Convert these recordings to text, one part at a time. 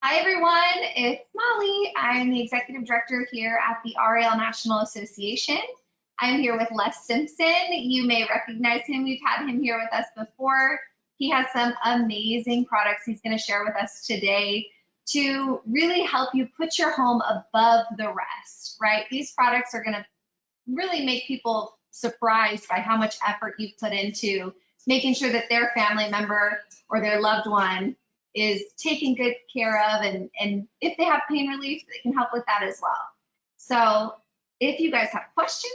Hi everyone, it's Molly. I'm the Executive Director here at the RAL National Association. I'm here with Les Simpson. You may recognize him. We've had him here with us before. He has some amazing products he's going to share with us today to really help you put your home above the rest, right? These products are going to really make people surprised by how much effort you've put into making sure that their family member or their loved one is taken good care of, and if they have pain relief, they can help with that as well. So if you guys have questions,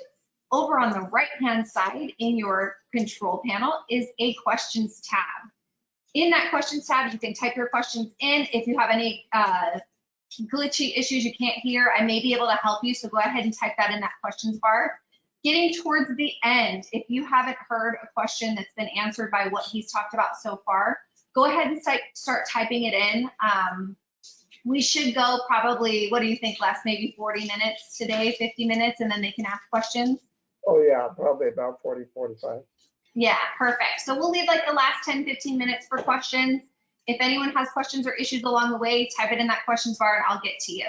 over on the right hand side in your control panel is a questions tab. In that questions tab, you can type your questions in. If you have any glitchy issues you can't hear, I may be able to help you, so go ahead and type that in that questions bar. Getting towards the end, if you haven't heard a question that's been answered by what he's talked about so far, go ahead and start typing it in. We should go probably, what do you think, Les, maybe 40 minutes today, 50 minutes, and then they can ask questions? Oh yeah, probably about 40, 45. Yeah, perfect. So we'll leave like the last 10, 15 minutes for questions. If anyone has questions or issues along the way, type it in that questions bar and I'll get to you.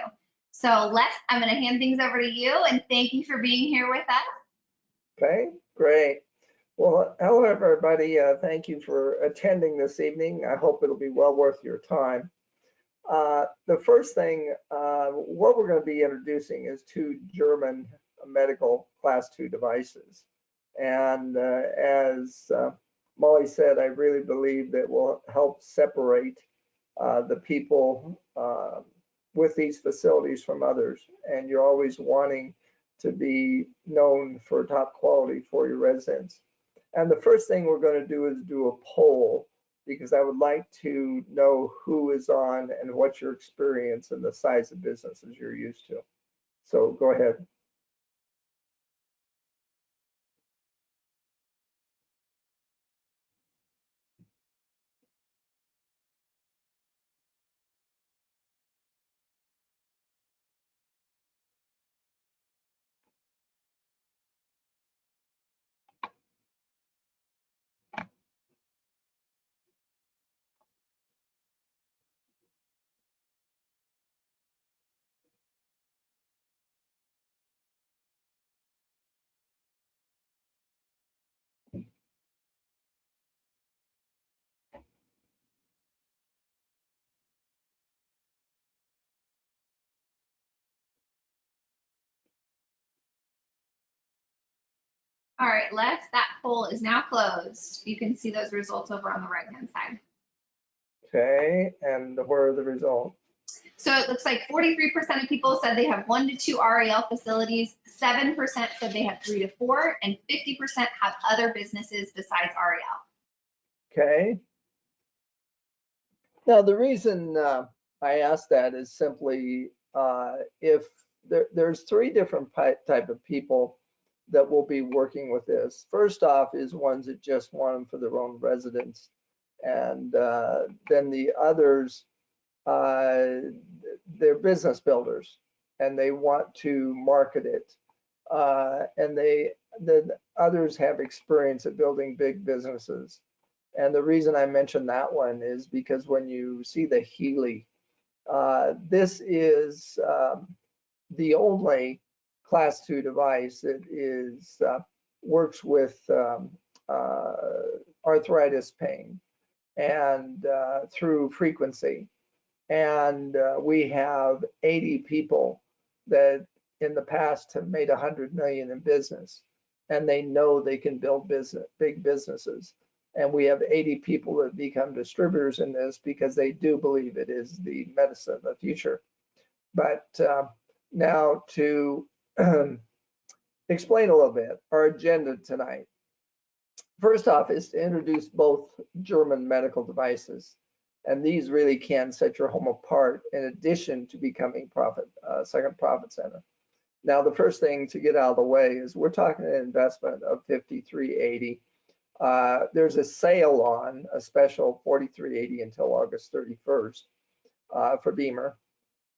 So Les, I'm gonna hand things over to you, and thank you for being here with us. Okay, great. Well, hello everybody. Thank you for attending this evening. I hope it'll be well worth your time. The first thing, what we're going to be introducing is two German medical class 2 devices. And as Molly said, I really believe that will help separate the people with these facilities from others. And you're always wanting to be known for top quality for your residents. And the first thing we're going to do is do a poll, because I would like to know who is on and what's your experience and the size of businesses you're used to. So go ahead. All right, Les, that poll is now closed. You can see those results over on the right-hand side. Okay, and where are the results? So it looks like 43% of people said they have 1 to 2 RAL facilities, 7% said they have 3 to 4, and 50% have other businesses besides RAL. Okay. Now, the reason I asked that is simply if there's 3 different type of people that will be working with this. First off is ones that just want them for their own residents. And then the others, they're business builders and they want to market it. And the others have experience at building big businesses. And the reason I mention that one is because when you see the Healy, this is the only class 2 device that is works with arthritis pain and through frequency. And we have 80 people that in the past have made 100 million in business, and they know they can build big businesses. And we have 80 people that become distributors in this because they do believe it is the medicine of the future. But now to explain a little bit, our agenda tonight. First off is to introduce both German medical devices. And these really can set your home apart in addition to becoming second profit center. Now, the first thing to get out of the way is we're talking an investment of $53.80. There's a sale on a special $43.80 until August 31st for BEMER,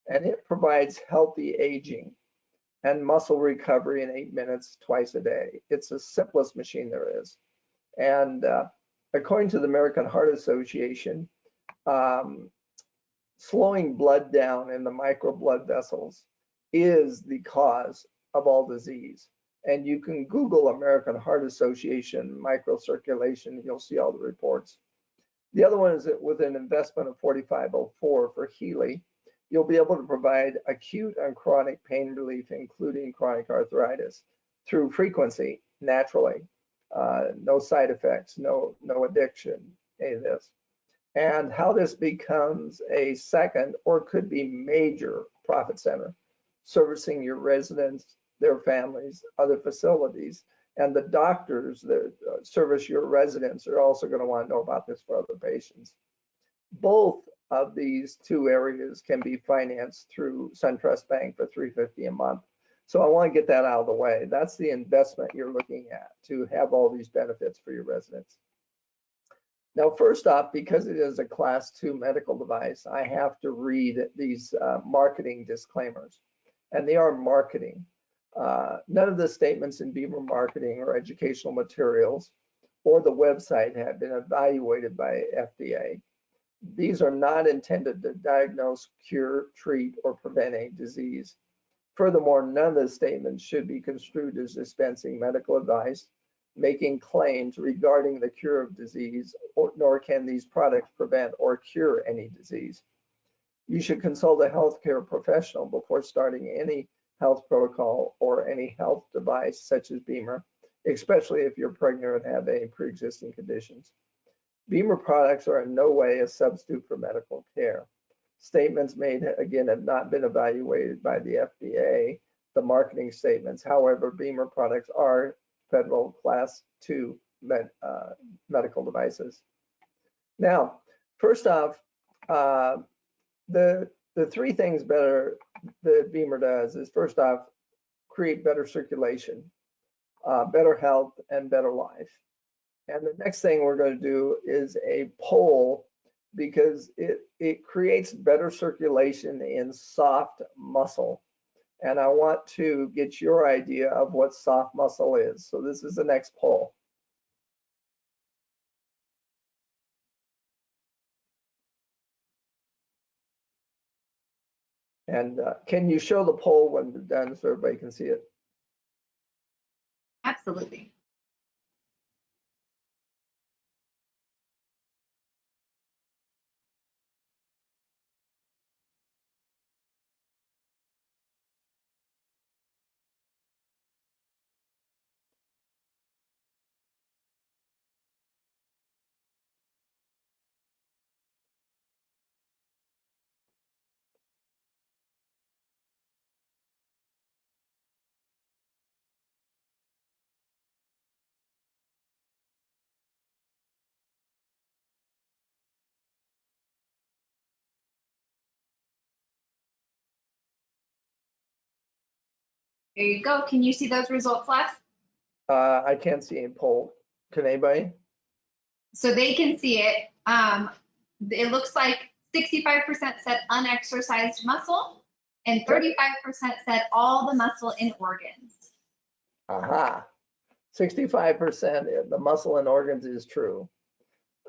and it provides healthy aging and muscle recovery in 8 minutes twice a day. It's the simplest machine there is. And according to the American Heart Association, slowing blood down in the micro blood vessels is the cause of all disease. And you can Google American Heart Association microcirculation, you'll see all the reports. The other one is that with an investment of 4504 for Healy, you'll be able to provide acute and chronic pain relief, including chronic arthritis, through frequency, naturally. No side effects, no addiction, any of this. And how this becomes a second or could be major profit center, servicing your residents, their families, other facilities, and the doctors that service your residents are also going to want to know about this for other patients. Both of these two areas can be financed through SunTrust Bank for $350 a month. So I want to get that out of the way. That's the investment you're looking at, to have all these benefits for your residents. Now, first off, because it is a Class 2 medical device, I have to read these marketing disclaimers, and they are marketing. None of the statements in Beaver marketing or educational materials or the website have been evaluated by FDA. These are not intended to diagnose, cure, treat, or prevent any disease. Furthermore, none of the statements should be construed as dispensing medical advice, making claims regarding the cure of disease, nor can these products prevent or cure any disease. You should consult a healthcare professional before starting any health protocol or any health device such as BEMER, especially if you're pregnant and have any pre-existing conditions. BEMER products are in no way a substitute for medical care. Statements made, again, have not been evaluated by the FDA, the marketing statements. However, BEMER products are federal Class 2 medical devices. Now, first off, the three things better that BEMER does is, first off, create better circulation, better health, and better life. And the next thing we're going to do is a poll, because it creates better circulation in soft muscle. And I want to get your idea of what soft muscle is. So this is the next poll. And can you show the poll when it's done so everybody can see it? Absolutely. There you go. Can you see those results, Les? I can't see any poll. Can anybody? So they can see it. It looks like 65% said unexercised muscle and 35% said all the muscle in organs. Aha. 65% the muscle and organs is true.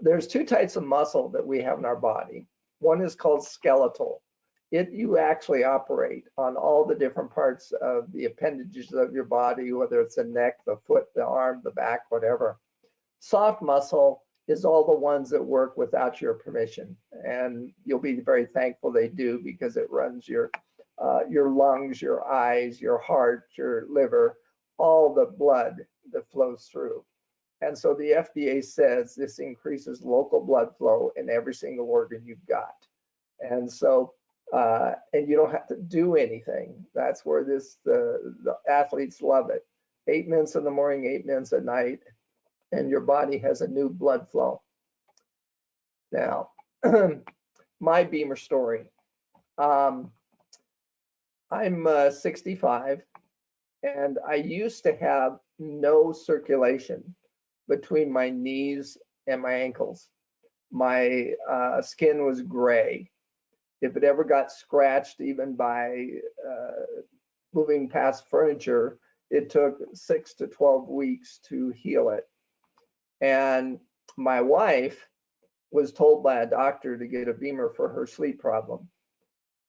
There's two types of muscle that we have in our body. One is called skeletal. You actually operate on all the different parts of the appendages of your body, whether it's the neck, the foot, the arm, the back, whatever. Soft muscle is all the ones that work without your permission, and you'll be very thankful they do, because it runs your lungs, your eyes, your heart, your liver, all the blood that flows through. And so the FDA says this increases local blood flow in every single organ you've got. And so, and you don't have to do anything. That's where the athletes love it. 8 minutes in the morning, 8 minutes at night, and your body has a new blood flow. Now, my BEMER story. I'm 65, and I used to have no circulation between my knees and my ankles. My skin was gray. If it ever got scratched, even by moving past furniture, it took 6 to 12 weeks to heal it. And my wife was told by a doctor to get a BEMER for her sleep problem.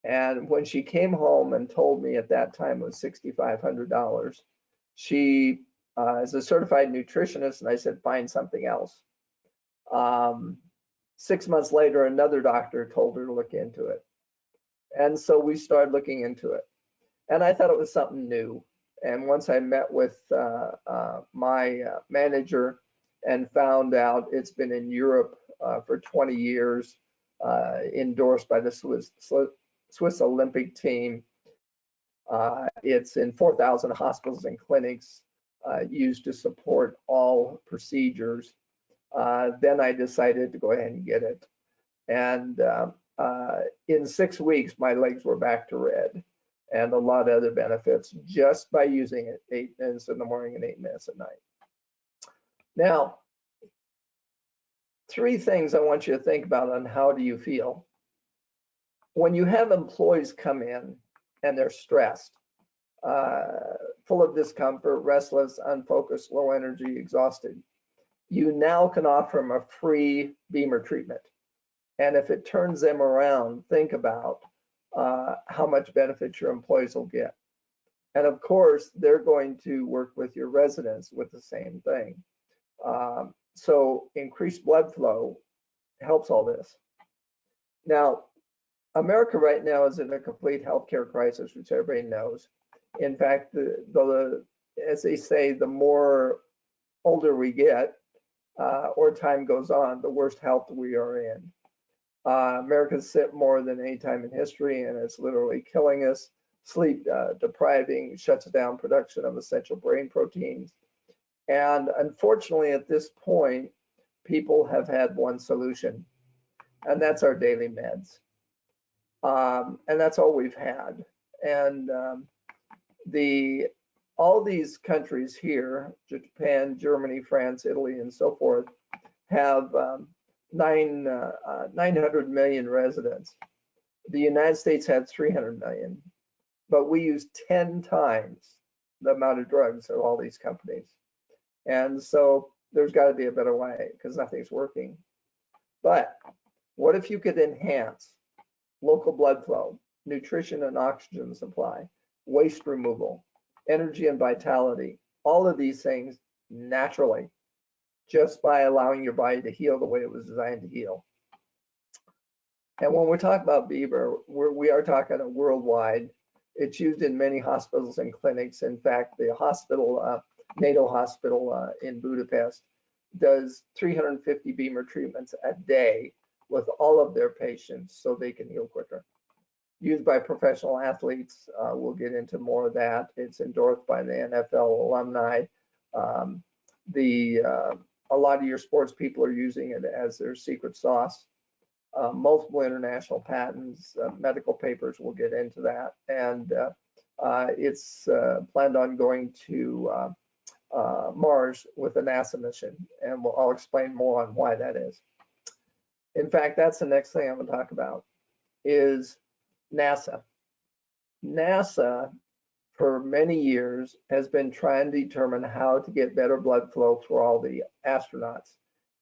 And when she came home and told me at that time it was $6,500, she is a certified nutritionist, and I said, find something else. 6 months later, another doctor told her to look into it. And so we started looking into it. And I thought it was something new. And once I met with my manager and found out it's been in Europe for 20 years, endorsed by the Swiss Olympic team. It's in 4,000 hospitals and clinics used to support all procedures. Then I decided to go ahead and get it. And in 6 weeks, my legs were back to red, and a lot of other benefits just by using it 8 minutes in the morning and 8 minutes at night. Now, 3 things I want you to think about on how do you feel. When you have employees come in and they're stressed, full of discomfort, restless, unfocused, low energy, exhausted, you now can offer them a free BEMER treatment. And if it turns them around, think about how much benefit your employees will get. And of course, they're going to work with your residents with the same thing. So increased blood flow helps all this. Now, America right now is in a complete healthcare crisis, which everybody knows. In fact, as they say, the more older we get or time goes on, the worse health we are in. America's sick more than any time in history, and it's literally killing us. Sleep depriving, shuts down production of essential brain proteins. And unfortunately, at this point, people have had one solution, and that's our daily meds. And that's all we've had. And all these countries here, Japan, Germany, France, Italy, and so forth, have 900 million residents. The United States had 300 million, but we use 10 times the amount of drugs of all these companies. And so there's got to be a better way because nothing's working. But what if you could enhance local blood flow, nutrition and oxygen supply, waste removal, energy and vitality, all of these things naturally, just by allowing your body to heal the way it was designed to heal. And when we talk about Beaver, we are talking worldwide. It's used in many hospitals and clinics. In fact, the hospital, NATO Hospital in Budapest, does 350 BEMER treatments a day with all of their patients so they can heal quicker. Used by professional athletes, we'll get into more of that. It's endorsed by the NFL alumni. A lot of your sports people are using it as their secret sauce. Multiple international patents, medical papers, we'll get into that. And it's planned on going to Mars with a NASA mission, and I'll explain more on why that is. In fact, that's the next thing I'm going to talk about is NASA. NASA, for many years, has been trying to determine how to get better blood flow for all the astronauts.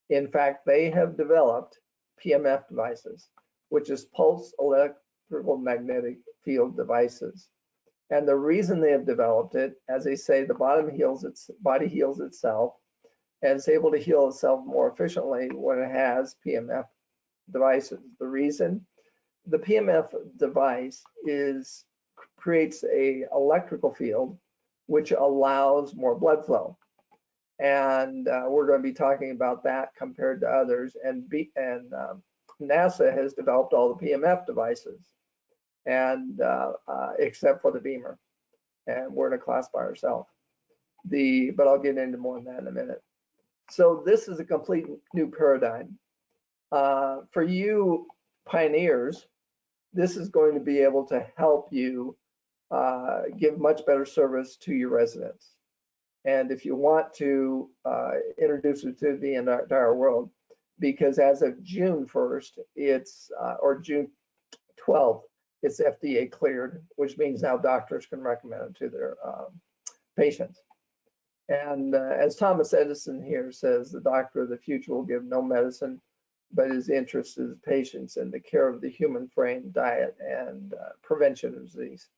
In fact, they have developed PMF devices, which is pulse electrical magnetic field devices. And the reason they have developed it, as they say, the body heals itself, and it's able to heal itself more efficiently when it has PMF devices. The reason, the PMF device creates a electrical field which allows more blood flow. And we're going to be talking about that compared to others. And NASA has developed all the PMF devices, and except for the BEMER, and we're in a class by ourselves. But I'll get into more on that in a minute. So this is a complete new paradigm. For you pioneers, this is going to be able to help you give much better service to your residents. And if you want to introduce it to the entire world, because as of June 1st, or June 12th, it's FDA cleared, which means now doctors can recommend it to their patients. And as Thomas Edison here says, the doctor of the future will give no medicine but his interest is patients and the care of the human frame, diet, and prevention of disease.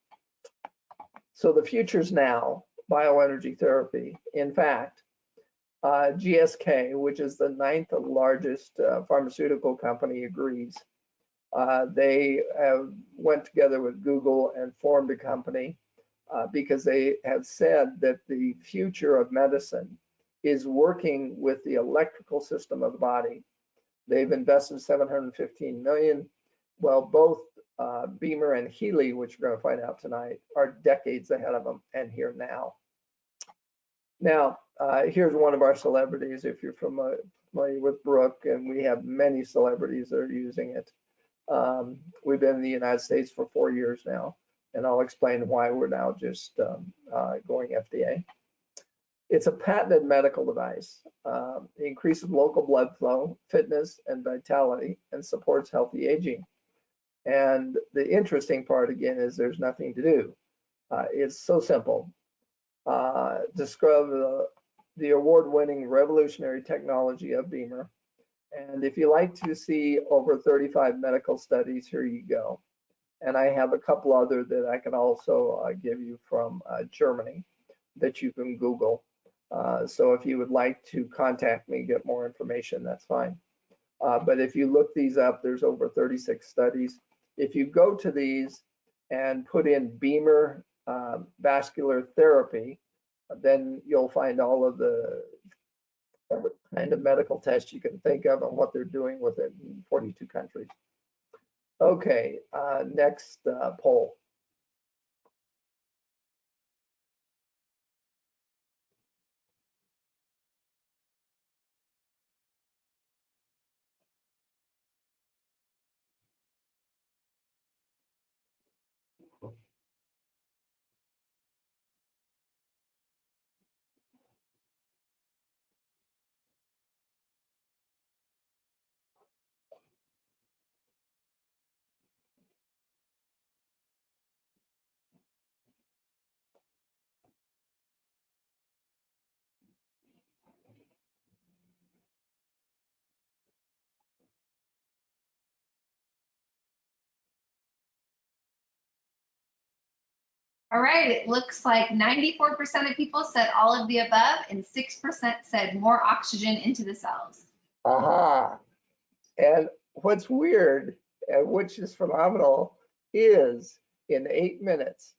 So the future's now, bioenergy therapy. In fact, GSK, which is the 9th largest pharmaceutical company, agrees. They went together with Google and formed a company because they have said that the future of medicine is working with the electrical system of the body. They've invested $715 million. Well, both BEMER and Healy, which we're going to find out tonight, are decades ahead of them and here now. Now, here's one of our celebrities, if you're familiar with Brooke, and we have many celebrities that are using it. We've been in the United States for 4 years now, and I'll explain why we're now just going FDA. It's a patented medical device. It increases local blood flow, fitness, and vitality, and supports healthy aging. And the interesting part, again, is there's nothing to do. It's so simple. Describe the award-winning revolutionary technology of BEMER. And if you like to see over 35 medical studies, here you go. And I have a couple other that I can also give you from Germany that you can Google. So if you would like to contact me, get more information, that's fine. But if you look these up, there's over 36 studies. If you go to these and put in BEMER vascular therapy, then you'll find all of the kind of medical tests you can think of and what they're doing with it in 42 countries. Okay, next poll. All right, it looks like 94% of people said all of the above and 6% said more oxygen into the cells. Aha. And what's weird, and which is phenomenal, is in 8 minutes,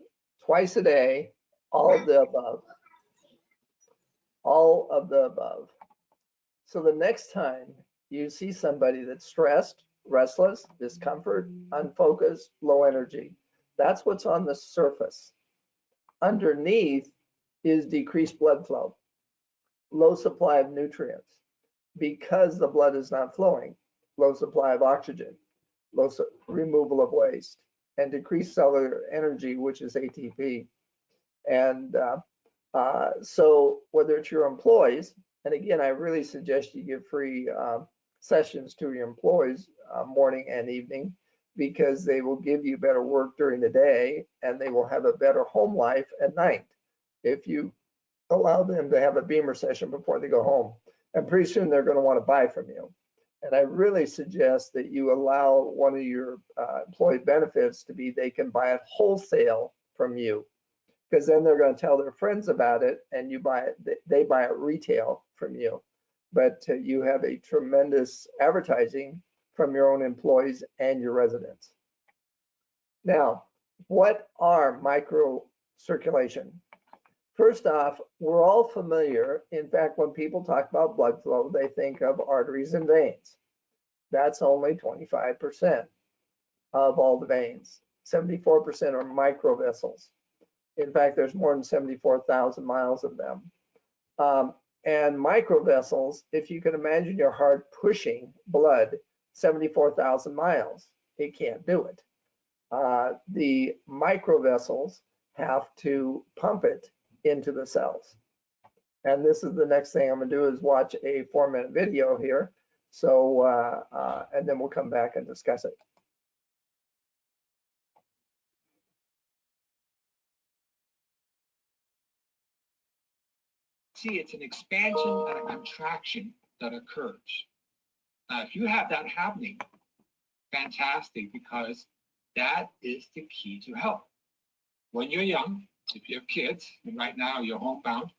twice a day, all of the above. All of the above. So the next time you see somebody that's stressed, restless, discomfort, unfocused, low energy, that's what's on the surface. Underneath is decreased blood flow, low supply of nutrients because the blood is not flowing, low supply of oxygen, low removal of waste, and decreased cellular energy, which is ATP. And so whether it's your employees, and again, I really suggest you give free sessions to your employees morning and evening, because they will give you better work during the day and they will have a better home life at night if you allow them to have a BEMER session before they go home. And pretty soon they're going to want to buy from you. And I really suggest that you allow one of your employee benefits to be they can buy it wholesale from you, because then they're going to tell their friends about it and you buy it, they buy it retail from you. But you have a tremendous advertising from your own employees and your residents. Now, what are microcirculation? First off, we're all familiar. In fact, when people talk about blood flow, they think of arteries and veins. That's only 25% of all the veins. 74% are microvessels. In fact, there's more than 74,000 miles of them. And microvessels, if you can imagine your heart pushing blood 74,000 miles, it can't do it. The microvessels have to pump it into the cells. And this is the next thing I'm gonna do is watch a 4-minute video here. So, and then we'll come back and discuss it. See, it's an expansion and a contraction that occurs. Now, if you have that happening, fantastic, because that is the key to health. When you're young, if you have kids, and right now you're homebound,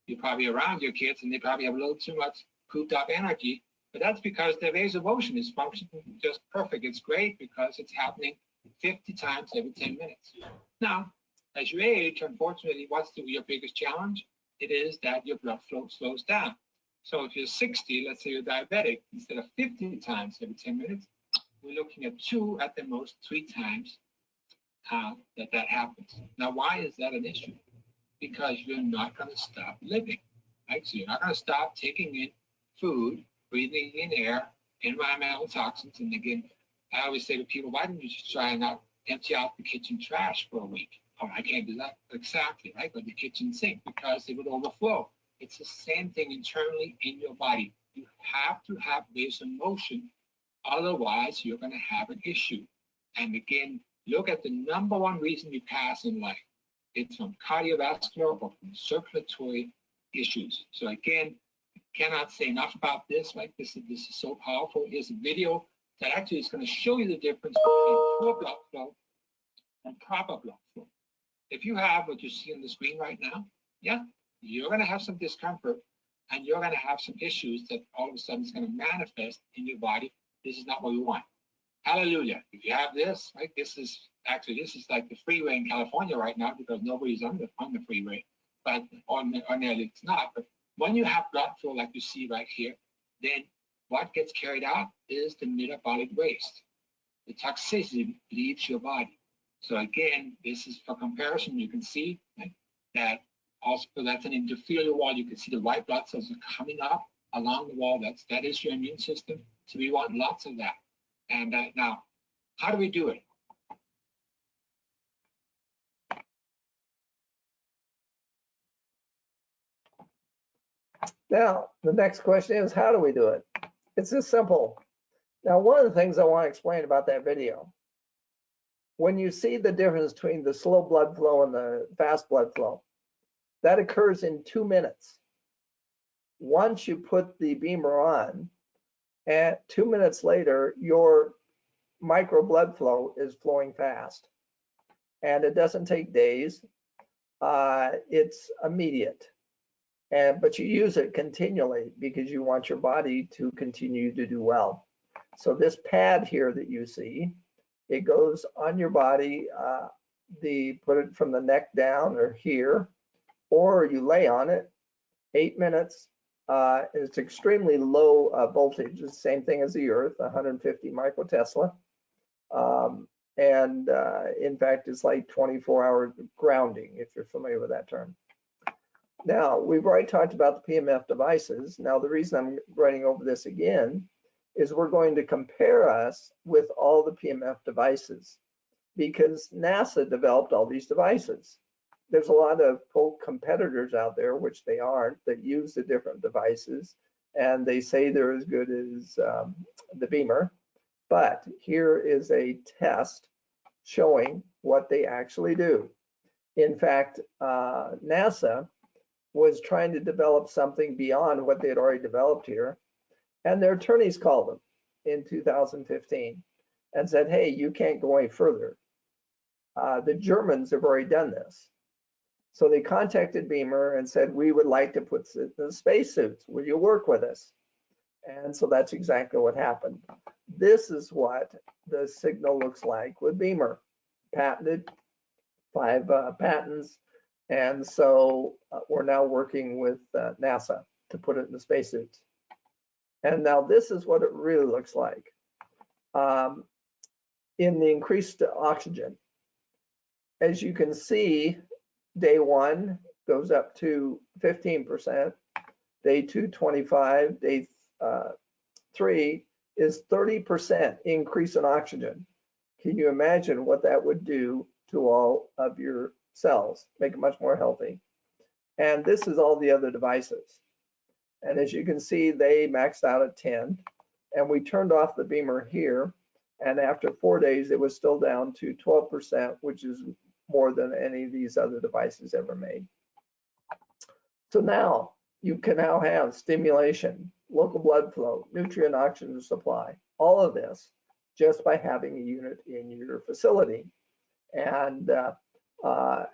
you're probably around your kids and they probably have a little too much cooped up energy, but that's because their vasomotion is functioning just perfect. It's great because it's happening 50 times every 10 minutes. Now, as you age, unfortunately, what's your biggest challenge? It is that your blood flow slows down. So if you're 60, let's say you're diabetic, instead of 50 times every 10 minutes, we're looking at 2, at the most 3 times that happens. Now, why is that an issue? Because you're not going to stop living, right? So you're not going to stop taking in food, breathing in air, environmental toxins. And again, I always say to people, why don't you just try and not empty out the kitchen trash for a week? Oh, I can't do that. Exactly, right? But the kitchen sink, because it would overflow. It's the same thing internally in your body. You have to have vasomotion, otherwise you're going to have an issue. And again, look at the #1 reason you pass in life. It's from cardiovascular or from circulatory issues. So again, cannot say enough about this, right? This is so powerful. Here's a video that actually is going to show you the difference between poor blood flow and proper blood flow. If you have what you see on the screen right now, yeah, you're going to have some discomfort and you're going to have some issues that all of a sudden is going to manifest in your body. This is not what we want. Hallelujah. If you have this, right, this is like the freeway in California right now, because nobody's on the freeway, but ordinarily it's not. But when you have blood flow like you see right here, then what gets carried out is the metabolic waste. The toxicity leaves your body. So again, this is for comparison. You can see that also that's an endothelial wall. You can see the white blood cells are coming up along the wall. That is your immune system. So we want lots of that. And now, how do we do it? Now, the next question is, how do we do it? It's this simple. Now, one of the things I want to explain about that video, when you see the difference between the slow blood flow and the fast blood flow, that occurs in 2 minutes. Once you put the BEMER on, and 2 minutes later, your micro blood flow is flowing fast. And it doesn't take days. It's immediate. But you use it continually because you want your body to continue to do well. So this pad here that you see, it goes on your body, put it from the neck down or here, or you lay on it, 8 minutes. It's extremely low voltage. It's the same thing as the earth, 150 microtesla. In fact, it's like 24-hour grounding, if you're familiar with that term. Now, we've already talked about the PMF devices. Now, the reason I'm writing over this again is we're going to compare us with all the PMF devices, because NASA developed all these devices. There's a lot of competitors out there, which they aren't, that use the different devices, and they say they're as good as the BEMER. But here is a test showing what they actually do. In fact, NASA was trying to develop something beyond what they had already developed here. And their attorneys called them in 2015 and said, hey, you can't go any further. The Germans have already done this. So they contacted BEMER and said, we would like to put it in the spacesuits. Will you work with us? And so that's exactly what happened. This is what the signal looks like with BEMER. Patented, 5 patents. And so we're now working with NASA to put it in the spacesuits. And now this is what it really looks like. In the increased oxygen, as you can see, day 1 goes up to 15%, day 2, 25, day 3 is 30% increase in oxygen. Can you imagine what that would do to all of your cells, make it much more healthy? And this is all the other devices. And as you can see, they maxed out at 10, and we turned off the BEMER here. And after 4 days, it was still down to 12%, which is more than any of these other devices ever made. So now you can now have stimulation. local blood flow, nutrient oxygen supply, all of this just by having a unit in your facility. And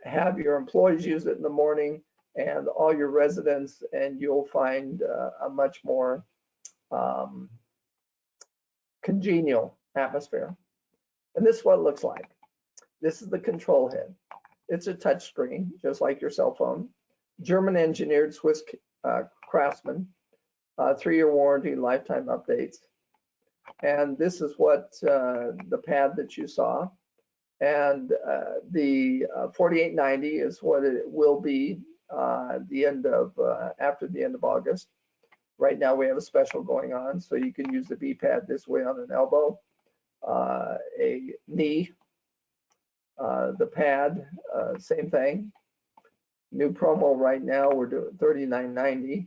have your employees use it in the morning and all your residents, and you'll find a much more congenial atmosphere. And this is what it looks like. This is the control head. It's a touch screen, just like your cell phone. German engineered Swiss craftsman, 3-year warranty, lifetime updates. And this is what the pad that you saw. And the 4890 is what it will be the end of after the end of August. Right now we have a special going on, so you can use the V pad this way on an elbow, a knee, the pad, same thing. New promo right now, we're doing $39.90.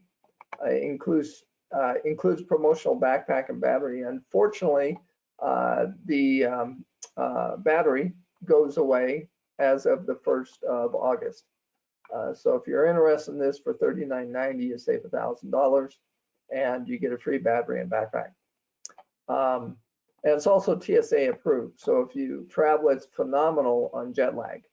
Includes promotional backpack and battery. Unfortunately, the battery goes away as of the 1st of August. So if you're interested in this, for $39.90, you save $1,000 and you get a free battery and backpack. And it's also TSA approved. So if you travel, it's phenomenal on jet lag.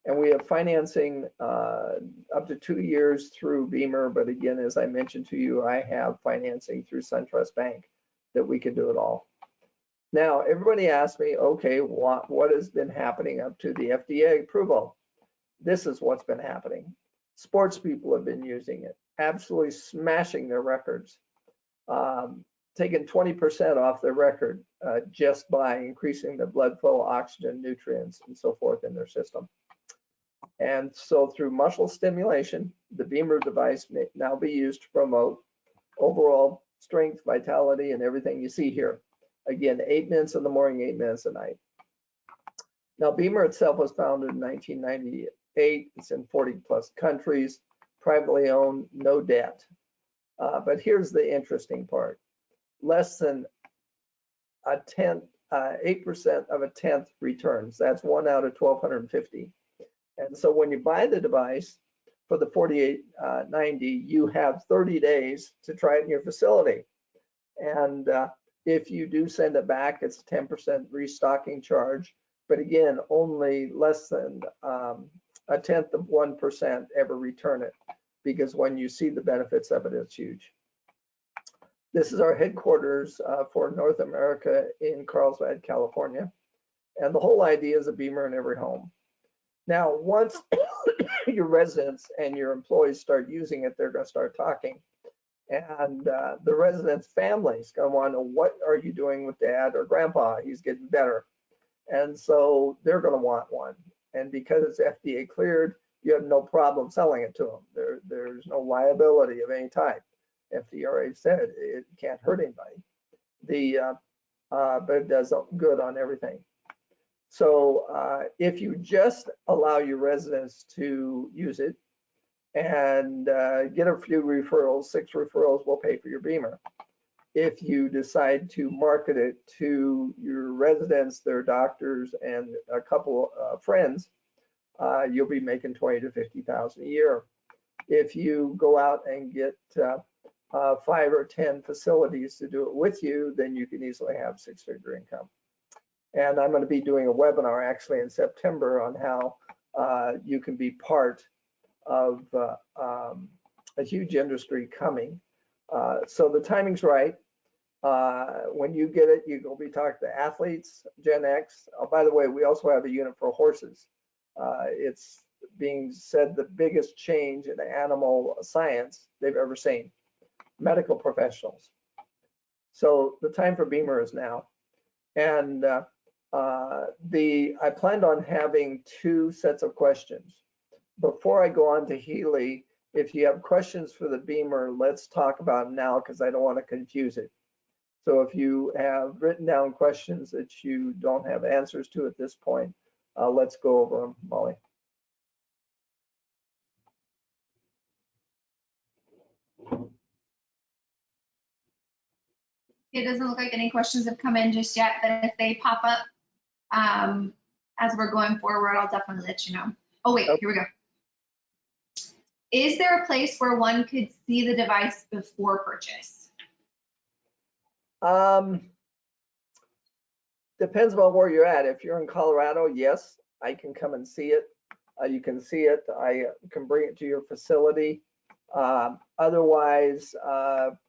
And we have financing up to 2 years through Beamer. But again, as I mentioned to you, I have financing through SunTrust Bank that we can do it all. Now, everybody asked me, okay, what has been happening up to the FDA approval? This is what's been happening. Sports people have been using it, absolutely smashing their records, taking 20% off their record just by increasing the blood flow, oxygen, nutrients, and so forth in their system. And so through muscle stimulation, the Beamer device may now be used to promote overall strength, vitality, and everything you see here. Again, 8 minutes in the morning, 8 minutes at night. Now, Beamer itself was founded in 1998. It's in 40+ countries, privately owned, no debt. But here's the interesting part. Less than 8% of a tenth returns. That's 1 out of 1,250. And so when you buy the device for the 4890, you have 30 days to try it in your facility. And if you do send it back, it's a 10% restocking charge. But again, only less than 0.1% ever return it, because when you see the benefits of it, it's huge. This is our headquarters for North America in Carlsbad, California. And the whole idea is a Beamer in every home. Now, once your residents and your employees start using it, they're going to start talking. And the residents' families going to want to know, what are you doing with dad or grandpa? He's getting better. And so they're going to want one. And because it's FDA cleared, you have no problem selling it to them. There's no liability of any type. FDA already said it can't hurt anybody. But it does good on everything. So if you just allow your residents to use it and get a few referrals, 6 referrals will pay for your Beamer. If you decide to market it to your residents, their doctors, and a couple friends, you'll be making $20,000 to $50,000 a year. If you go out and get 5 or 10 facilities to do it with you, then you can easily have 6-figure income. And I'm going to be doing a webinar actually in September on how you can be part of a huge industry coming. So the timing's right. When you get it, you will be talking to athletes, Gen X. Oh, by the way, we also have a unit for horses. It's being said the biggest change in animal science they've ever seen. Medical professionals. So the time for Beamer is now. And I planned on having 2 sets of questions. Before I go on to Healy, if you have questions for the Beamer, let's talk about them now, because I don't want to confuse it. So if you have written down questions that you don't have answers to at this point, let's go over them, Molly. It doesn't look like any questions have come in just yet, but if they pop up as we're going forward, I'll definitely let you know. Oh, wait, here we go. Is there a place where one could see the device before purchase? Depends on where you're at. If you're in Colorado, yes, I can come and see it. You can see it. I can bring it to your facility. Otherwise,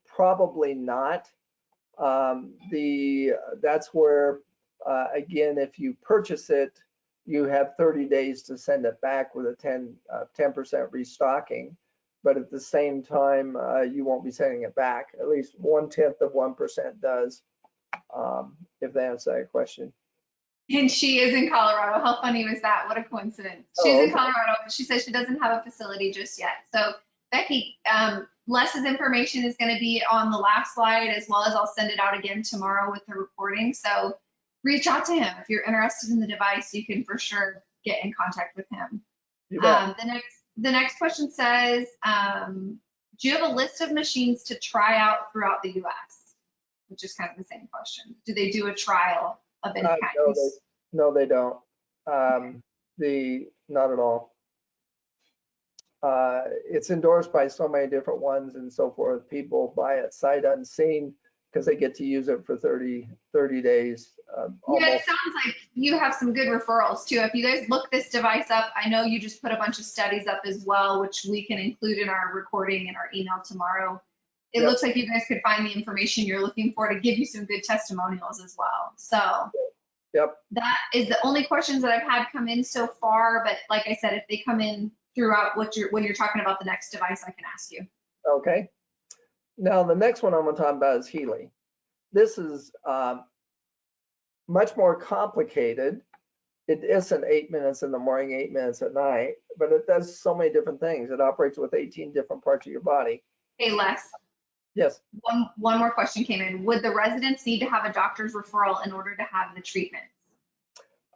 probably not. That's where, again, if you purchase it, you have 30 days to send it back with a 10% restocking. But at the same time, you won't be sending it back. At least 0.1% does, if that answers that question. And she is in Colorado. How funny was that? What a coincidence. She's in Colorado, but she says she doesn't have a facility just yet. So Becky, Les's information is going to be on the last slide, as well as I'll send it out again tomorrow with the recording. So reach out to him. If you're interested in the device, you can for sure get in contact with him. The next question says, do you have a list of machines to try out throughout the US? Which is kind of the same question. Do they do a trial of any kind? No, they don't. Not at all. It's endorsed by so many different ones and so forth. People buy it sight unseen because they get to use it for 30 days. Yeah, it sounds like you have some good referrals too. If you guys look this device up, I know you just put a bunch of studies up as well, which we can include in our recording and our email tomorrow. It looks like you guys could find the information you're looking for to give you some good testimonials as well. So that is the only questions that I've had come in so far. But like I said, if they come in throughout when you're talking about the next device, I can ask you. Okay. Now the next one I'm going to talk about is Healy. This is much more complicated. It isn't 8 minutes in the morning, 8 minutes at night, but it does so many different things. It operates with 18 different parts of your body. Hey, Les. Yes. One more question came in. Would the residents need to have a doctor's referral in order to have the treatment?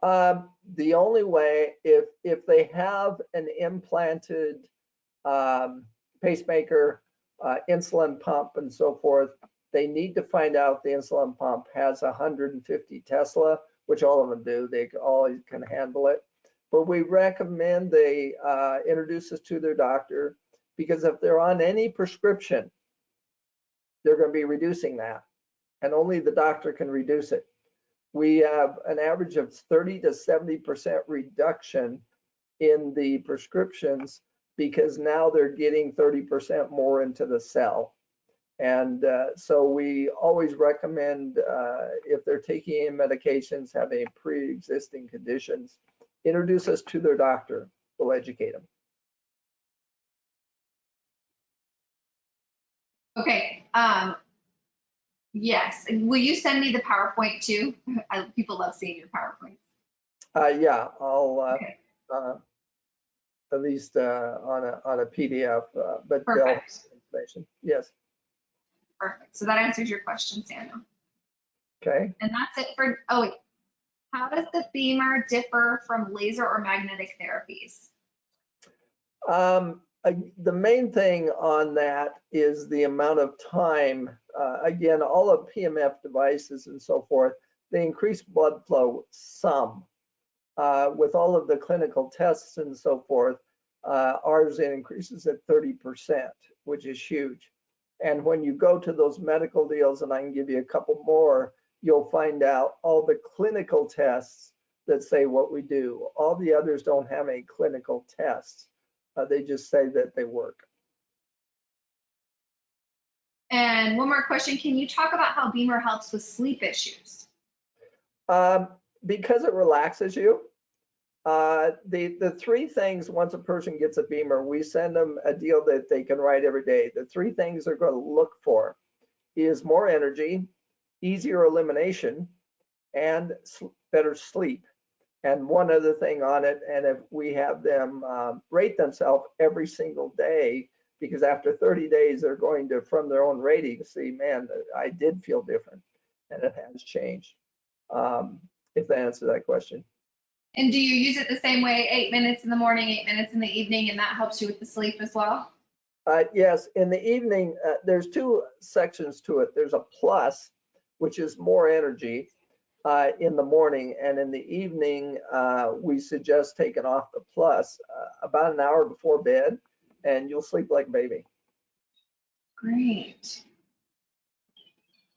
The only way, if they have an implanted pacemaker, insulin pump, and so forth, they need to find out the insulin pump has 150 Tesla, which all of them do. They all can handle it. But we recommend they introduce this to their doctor, because if they're on any prescription, they're going to be reducing that, and only the doctor can reduce it. We have an average of 30 to 70% reduction in the prescriptions because now they're getting 30% more into the cell. And so we always recommend if they're taking in medications, having pre-existing conditions, introduce us to their doctor. We'll educate them. Okay. Yes. Will you send me the PowerPoint too? People love seeing your PowerPoint. Yeah, I'll at least on a PDF, but they'll have information. Yes. Perfect. So that answers your question, Samuel. Okay. And that's it for, oh wait. How does the Beamer differ from laser or magnetic therapies? The main thing on that is the amount of time. Again, all of PMF devices and so forth, they increase blood flow some. With all of the clinical tests and so forth, ours increases at 30%, which is huge. And when you go to those medical deals, and I can give you a couple more, you'll find out all the clinical tests that say what we do. All the others don't have any clinical tests. They just say that they work. And one more question, can you talk about how Beamer helps with sleep issues? Because it relaxes you. The three things, once a person gets a Beamer, we send them a deal that they can write every day. The three things they're going to look for is more energy, easier elimination, and better sleep. And one other thing on it, and if we have them rate themselves every single day, because after 30 days, they're going to, from their own rating, see, man, I did feel different, and it has changed. If that answers that question. And do you use it the same way, 8 minutes in the morning, 8 minutes in the evening, and that helps you with the sleep as well? Yes, in the evening, there's two sections to it. There's a plus, which is more energy in the morning, and in the evening, we suggest taking off the plus about an hour before bed, and you'll sleep like a baby. Great.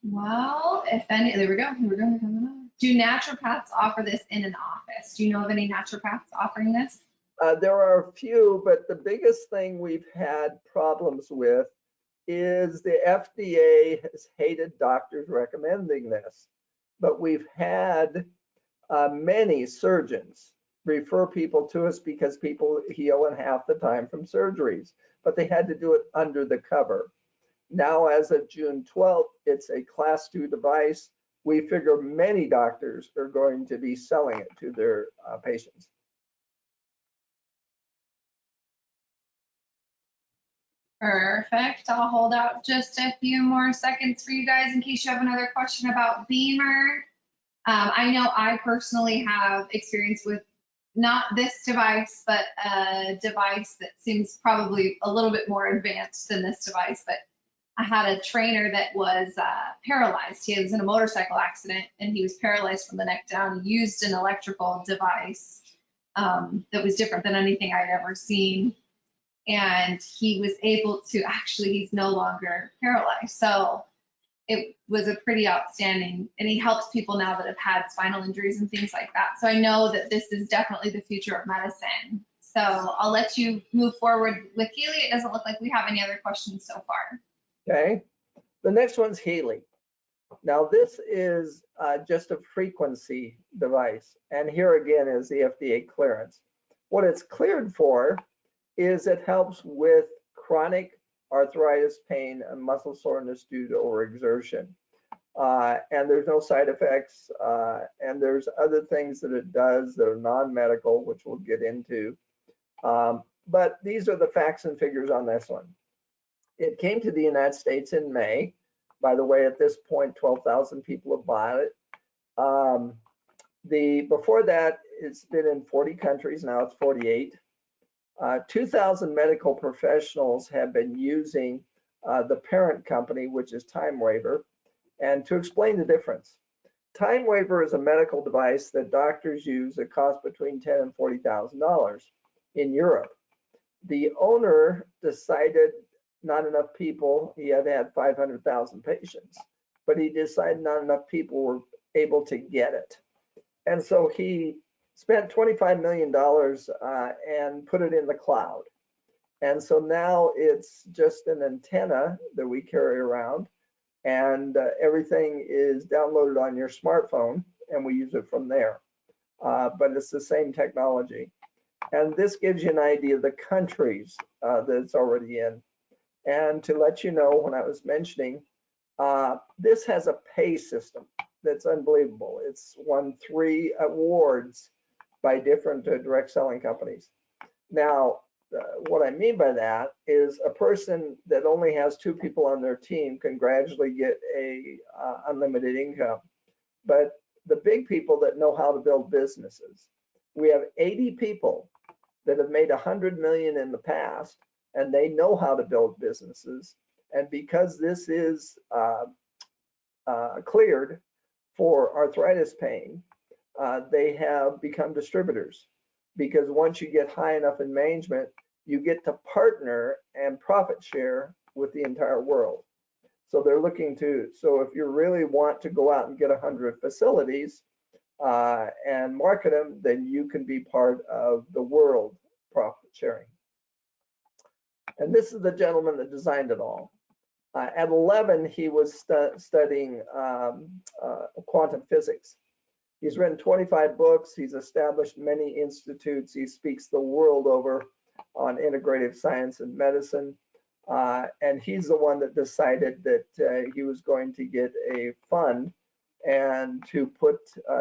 Well, if any, there we go. Here we go. Here we go. Do naturopaths offer this in an office? Do you know of any naturopaths offering this? There are a few, but the biggest thing we've had problems with is the FDA has hated doctors recommending this. But we've had many surgeons refer people to us because people heal in half the time from surgeries, but they had to do it under the cover. Now, as of June 12th, it's a Class 2 device. We figure many doctors are going to be selling it to their patients. Perfect. I'll hold out just a few more seconds for you guys in case you have another question about BEMER. I know I personally have experience with not this device, but a device that seems probably a little bit more advanced than this device. But I had a trainer that was paralyzed. He was in a motorcycle accident and he was paralyzed from the neck down. He used an electrical device that was different than anything I'd ever seen. And he was able to, actually, he's no longer paralyzed. So it was a pretty outstanding, and he helps people now that have had spinal injuries and things like that. So I know that this is definitely the future of medicine. So I'll let you move forward with Healy. It doesn't look like we have any other questions so far. Okay, the next one's Healy. Now this is just a frequency device, and here again is the FDA clearance. What it's cleared for is it helps with chronic arthritis pain and muscle soreness due to overexertion. And there's no side effects, and there's other things that it does that are non-medical, which we'll get into. But these are the facts and figures on this one. It came to the United States in May. By the way, at this point, 12,000 people have bought it. Before that, it's been in 40 countries, now it's 48. 2,000 medical professionals have been using the parent company, which is Time Waiver. And to explain the difference, Time Waiver is a medical device that doctors use that costs between $10,000 and $40,000 in Europe. The owner decided not enough people, he had 500,000 patients, but he decided not enough people were able to get it. And so he spent $25 million and put it in the cloud. And so now it's just an antenna that we carry around, and everything is downloaded on your smartphone, and we use it from there. But it's the same technology. And this gives you an idea of the countries that it's already in. And to let you know, when I was mentioning, this has a pay system that's unbelievable. It's won 3 awards by different direct selling companies. Now, what I mean by that is a person that only has 2 people on their team can gradually get a unlimited income. But the big people that know how to build businesses, we have 80 people that have made 100 million in the past, and they know how to build businesses. And because this is cleared for arthritis pain, they have become distributors, because once you get high enough in management, you get to partner and profit share with the entire world. So they're looking to, so if you really want to go out and get 100 facilities and market them, then you can be part of the world profit sharing. And this is the gentleman that designed it all. At 11, he was studying quantum physics. He's written 25 books. He's established many institutes. He speaks the world over on integrative science and medicine. And he's the one that decided that he was going to get a fund and to put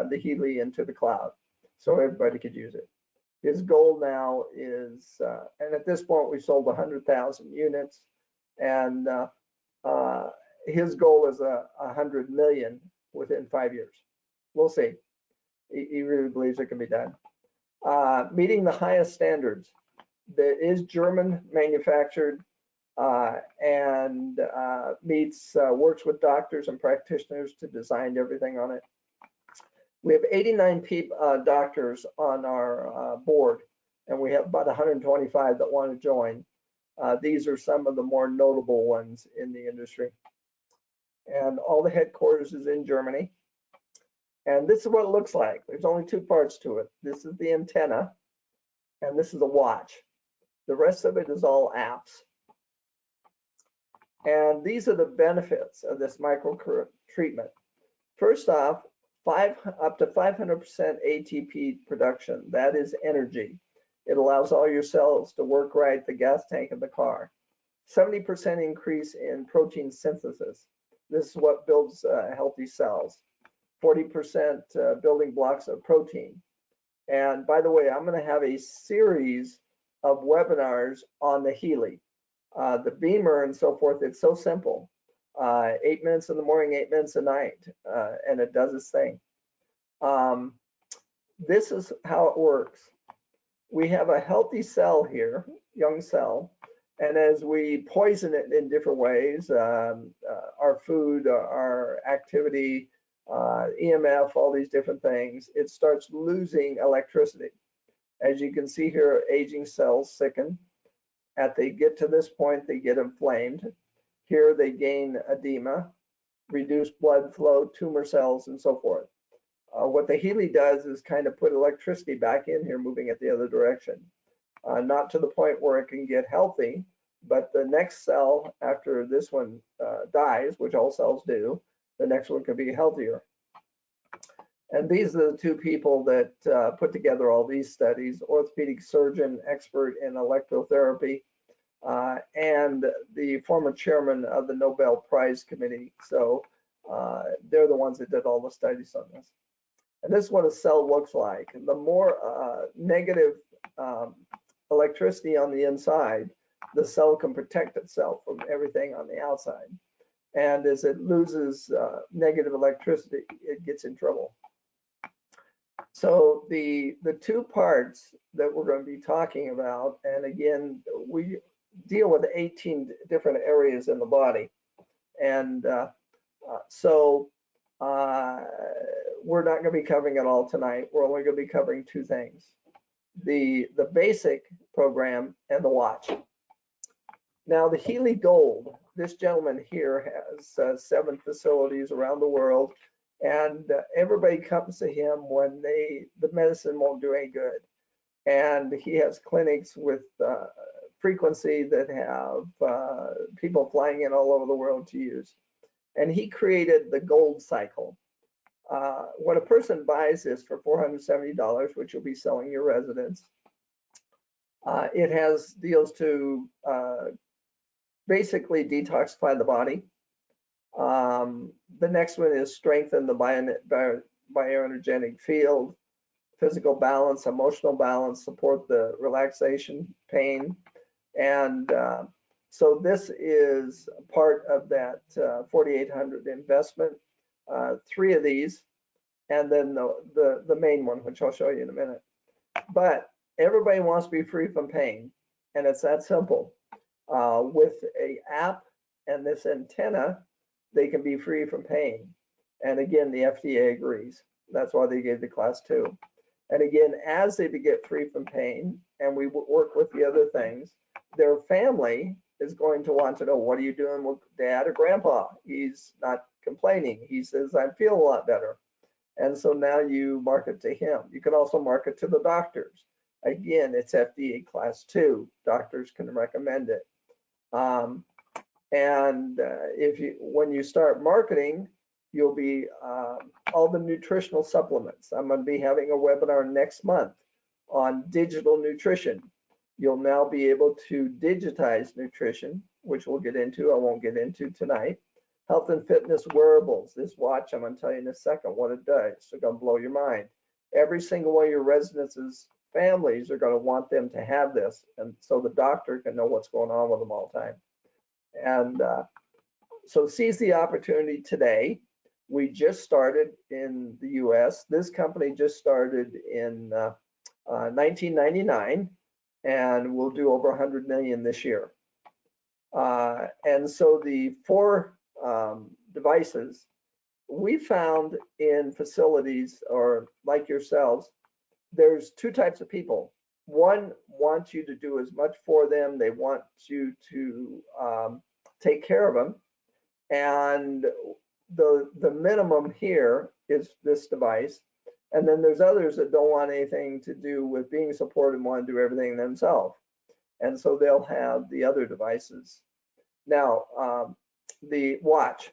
the Healy into the cloud so everybody could use it. His goal now is, and at this point we sold 100,000 units, and his goal is 100 million within 5 years. We'll see. He really believes it can be done. Meeting the highest standards. That is German manufactured and works with doctors and practitioners to design everything on it. We have 89 doctors on our board, and we have about 125 that want to join. These are some of the more notable ones in the industry. And all the headquarters is in Germany. And this is what it looks like. There's only two parts to it. This is the antenna, and this is a watch. The rest of it is all apps. And these are the benefits of this microcurrent treatment. First off, up to 500% ATP production. That is energy. It allows all your cells to work right, the gas tank of the car. 70% increase in protein synthesis. This is what builds healthy cells. 40% building blocks of protein. And by the way, I'm going to have a series of webinars on the Healy, the Beamer and so forth. It's so simple. 8 minutes in the morning, 8 minutes at night, and it does its thing. This is how it works. We have a healthy cell here, young cell, and as we poison it in different ways, our food, our activity, EMF, all these different things, it starts losing electricity. As you can see here, aging cells sicken. As they get to this point, they get inflamed. Here they gain edema, reduced blood flow, tumor cells, and so forth. What the Healy does is kind of put electricity back in here, moving it the other direction. Not to the point where it can get healthy, but the next cell after this one dies, which all cells do, the next one can be healthier. And these are the two people that put together all these studies: orthopedic surgeon, expert in electrotherapy, and the former chairman of the Nobel Prize Committee. So they're the ones that did all the studies on this. And this is what a cell looks like. The more negative electricity on the inside, the cell can protect itself from everything on the outside. And as it loses negative electricity, it gets in trouble. So the two parts that we're going to be talking about, and again, we deal with 18 different areas in the body. And we're not going to be covering it all tonight. We're only going to be covering two things: the basic program and the watch. Now, the Healy Gold, this gentleman here has 7 facilities around the world, and everybody comes to him when the medicine won't do any good. And he has clinics with frequency that have people flying in all over the world to use. And he created the gold cycle. When a person buys this for $470, which you'll be selling your residents, it has deals to basically detoxify the body. The next one is strengthen the bioenergetic field, physical balance, emotional balance, support the relaxation, pain. And so this is part of that 4,800 investment, 3 of these, and then the main one, which I'll show you in a minute. But everybody wants to be free from pain, and it's that simple. With an app and this antenna, they can be free from pain. And again, the FDA agrees. That's why they gave the class 2. And again, as they get free from pain, and we work with the other things, their family is going to want to know, what are you doing with dad or grandpa? He's not complaining. He says, I feel a lot better. And so now you market to him. You can also market to the doctors. Again, it's FDA class 2. Doctors can recommend it. When you start marketing, you'll be all the nutritional supplements. I'm going to be having a webinar next month on digital nutrition. You'll now be able to digitize nutrition, which we'll get into. I won't get into tonight. Health and fitness wearables. This watch, I'm going to tell you in a second what it does. It's going to blow your mind. Every single one of your residents' families are going to want them to have this, and so the doctor can know what's going on with them all the time. And so seize the opportunity today. We just started in the US. This company just started in 1999, and we'll do over 100 million this year. And so the 4 devices we found in facilities, or like yourselves, there's 2 types of people. one wants you to do as much for them. They want you to take care of them. And the minimum here is this device. And then there's others that don't want anything to do with being supported and want to do everything themselves. And so they'll have the other devices. Now, the watch,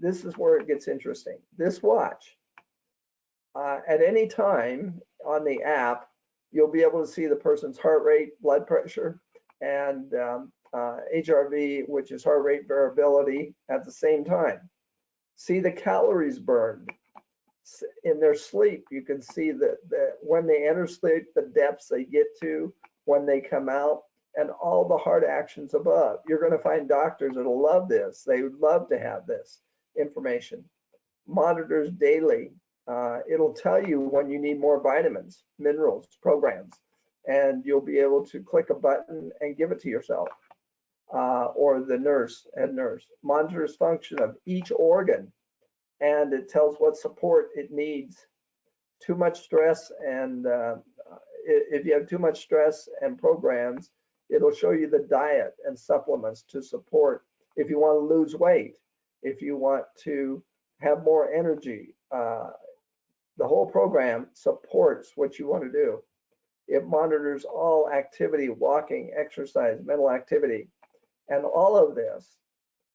this is where it gets interesting. This watch, at any time on the app, you'll be able to see the person's heart rate, blood pressure, and HRV, which is heart rate variability, at the same time. See the calories burned. In their sleep, you can see that when they enter sleep, the depths they get to, when they come out, and all the heart actions above. You're going to find doctors that'll love this. They would love to have this information. Monitors daily. It'll tell you when you need more vitamins, minerals, programs, and you'll be able to click a button and give it to yourself or the head nurse. Monitors function of each organ, and it tells what support it needs. Too much stress, and if you have too much stress and programs, it'll show you the diet and supplements to support. If you want to lose weight, if you want to have more energy, the whole program supports what you want to do. It monitors all activity, walking, exercise, mental activity, and all of this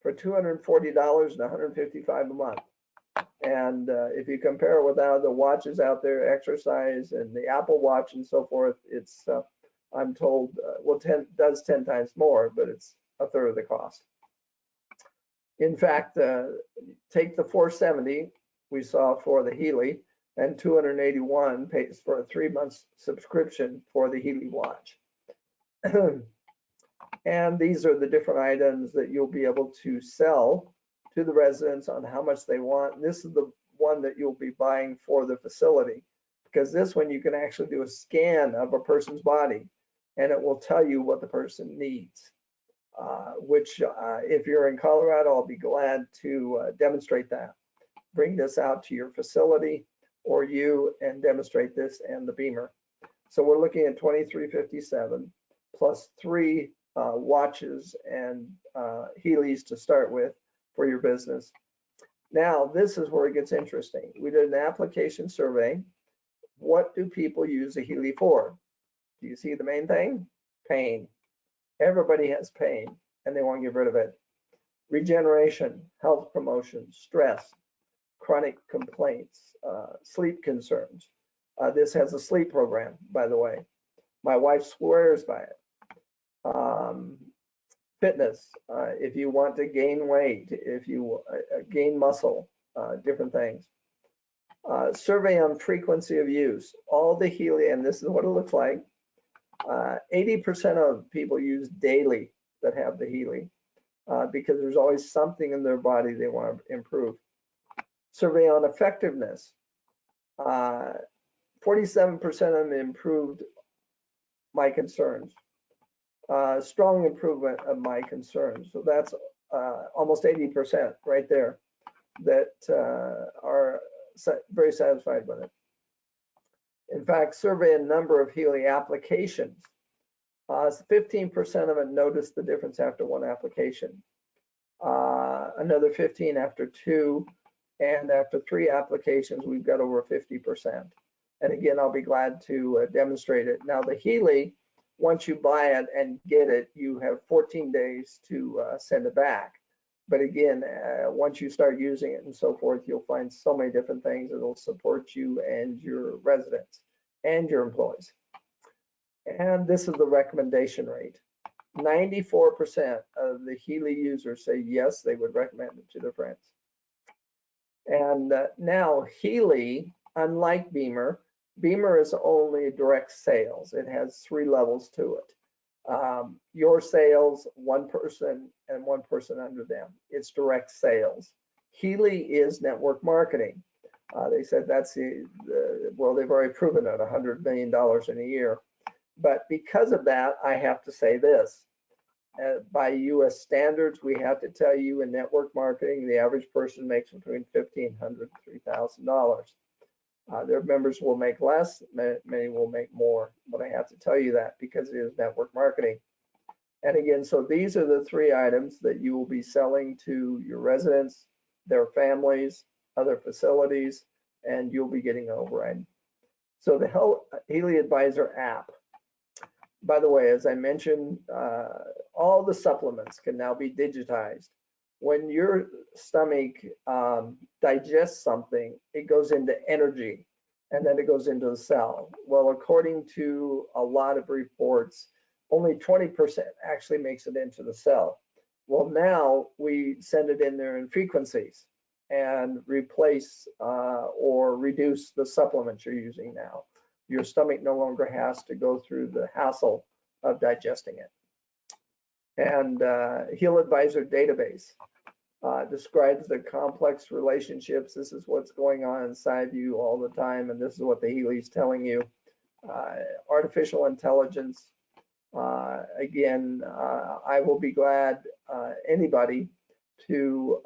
for $240 and $155 a month. And if you compare it with the watches out there, exercise and the Apple Watch and so forth, it's, I'm told, well, does 10 times more, but it's a third of the cost. In fact, take the 470 we saw for the Healy, and 281 pays for a 3-month subscription for the Healy watch. And these are the different items that you'll be able to sell to the residents on how much they want. And this is the one that you'll be buying for the facility, because this one you can actually do a scan of a person's body and it will tell you what the person needs, which if you're in Colorado, I'll be glad to demonstrate that. Bring this out to your facility or you and demonstrate this and the BEMER. So we're looking at $2,357 plus 3 watches and Healys to start with for your business. Now, this is where it gets interesting. We did an application survey. What do people use a Healy for? Do you see the main thing? Pain. Everybody has pain and they want to get rid of it. Regeneration, health promotion, stress, chronic complaints, sleep concerns. This has a sleep program, by the way. My wife swears by it. Fitness, if you want to gain weight, if you gain muscle, different things. Survey on frequency of use. All the Healy, and this is what it looks like. 80% of people use daily that have the Healy because there's always something in their body they want to improve. Survey on effectiveness. 47% of them improved my concerns. Strong improvement of my concerns. So that's almost 80% right there that are very satisfied with it. In fact, survey a number of Healy applications. 15% of it noticed the difference after 1 application. Another 15 after 2, and after 3 applications, we've got over 50%. And again, I'll be glad to demonstrate it. Now, the Healy, once you buy it and get it, you have 14 days to send it back. But again, once you start using it and so forth, you'll find so many different things that will support you and your residents and your employees. And this is the recommendation rate. 94% of the Healy users say yes, they would recommend it to their friends. And now Healy, unlike BEMER, BEMER is only direct sales. It has 3 levels to it. Your sales, 1 person and 1 person under them. It's direct sales. Healy is network marketing. They said that's well, they've already proven it, $100 million in a year. But because of that, I have to say this. By US standards, we have to tell you in network marketing, the average person makes between $1,500 and $3,000. Their members will make less, many will make more, but I have to tell you that because it is network marketing. And again, so these are the 3 items that you will be selling to your residents, their families, other facilities, and you'll be getting an override. So the Healy Advisor app, by the way, as I mentioned, all the supplements can now be digitized. When your stomach digests something, it goes into energy and then it goes into the cell. Well, according to a lot of reports, only 20% actually makes it into the cell. Well, now we send it in there in frequencies and replace or reduce the supplements you're using now. Your stomach no longer has to go through the hassle of digesting it. And Heal Advisor database describes the complex relationships. This is what's going on inside you all the time, and this is what the Healy's telling you. Artificial intelligence. Again, I will be glad anybody to,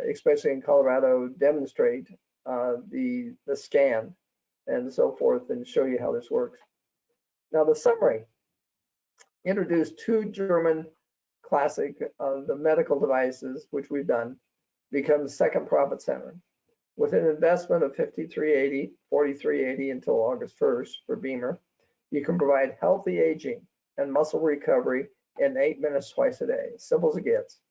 especially in Colorado, demonstrate the scan and so forth and show you how this works. Now the summary. Introduced 2 German classic of the medical devices, which we've done, become the second profit center. With an investment of $43.80 until August 1st for Beamer, you can provide healthy aging and muscle recovery in 8 minutes twice a day. Simple as it gets.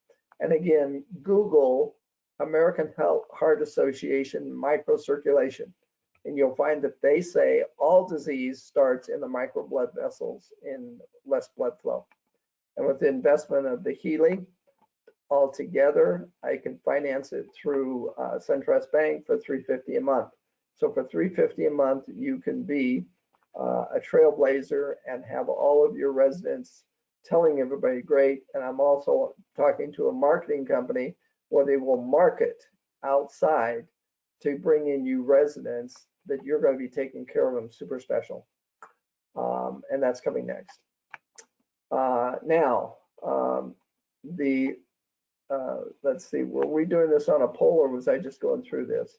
And again, Google American Heart Association microcirculation, and you'll find that they say all disease starts in the micro blood vessels in less blood flow. And with the investment of the Healy altogether, I can finance it through SunTrust Bank for $350 a month. So for $350 a month, you can be a trailblazer and have all of your residents telling everybody great. And I'm also talking to a marketing company where they will market outside to bring in you residents that you're going to be taking care of them super special. And that's coming next. Let's see, were we doing this on a poll or was I just going through this?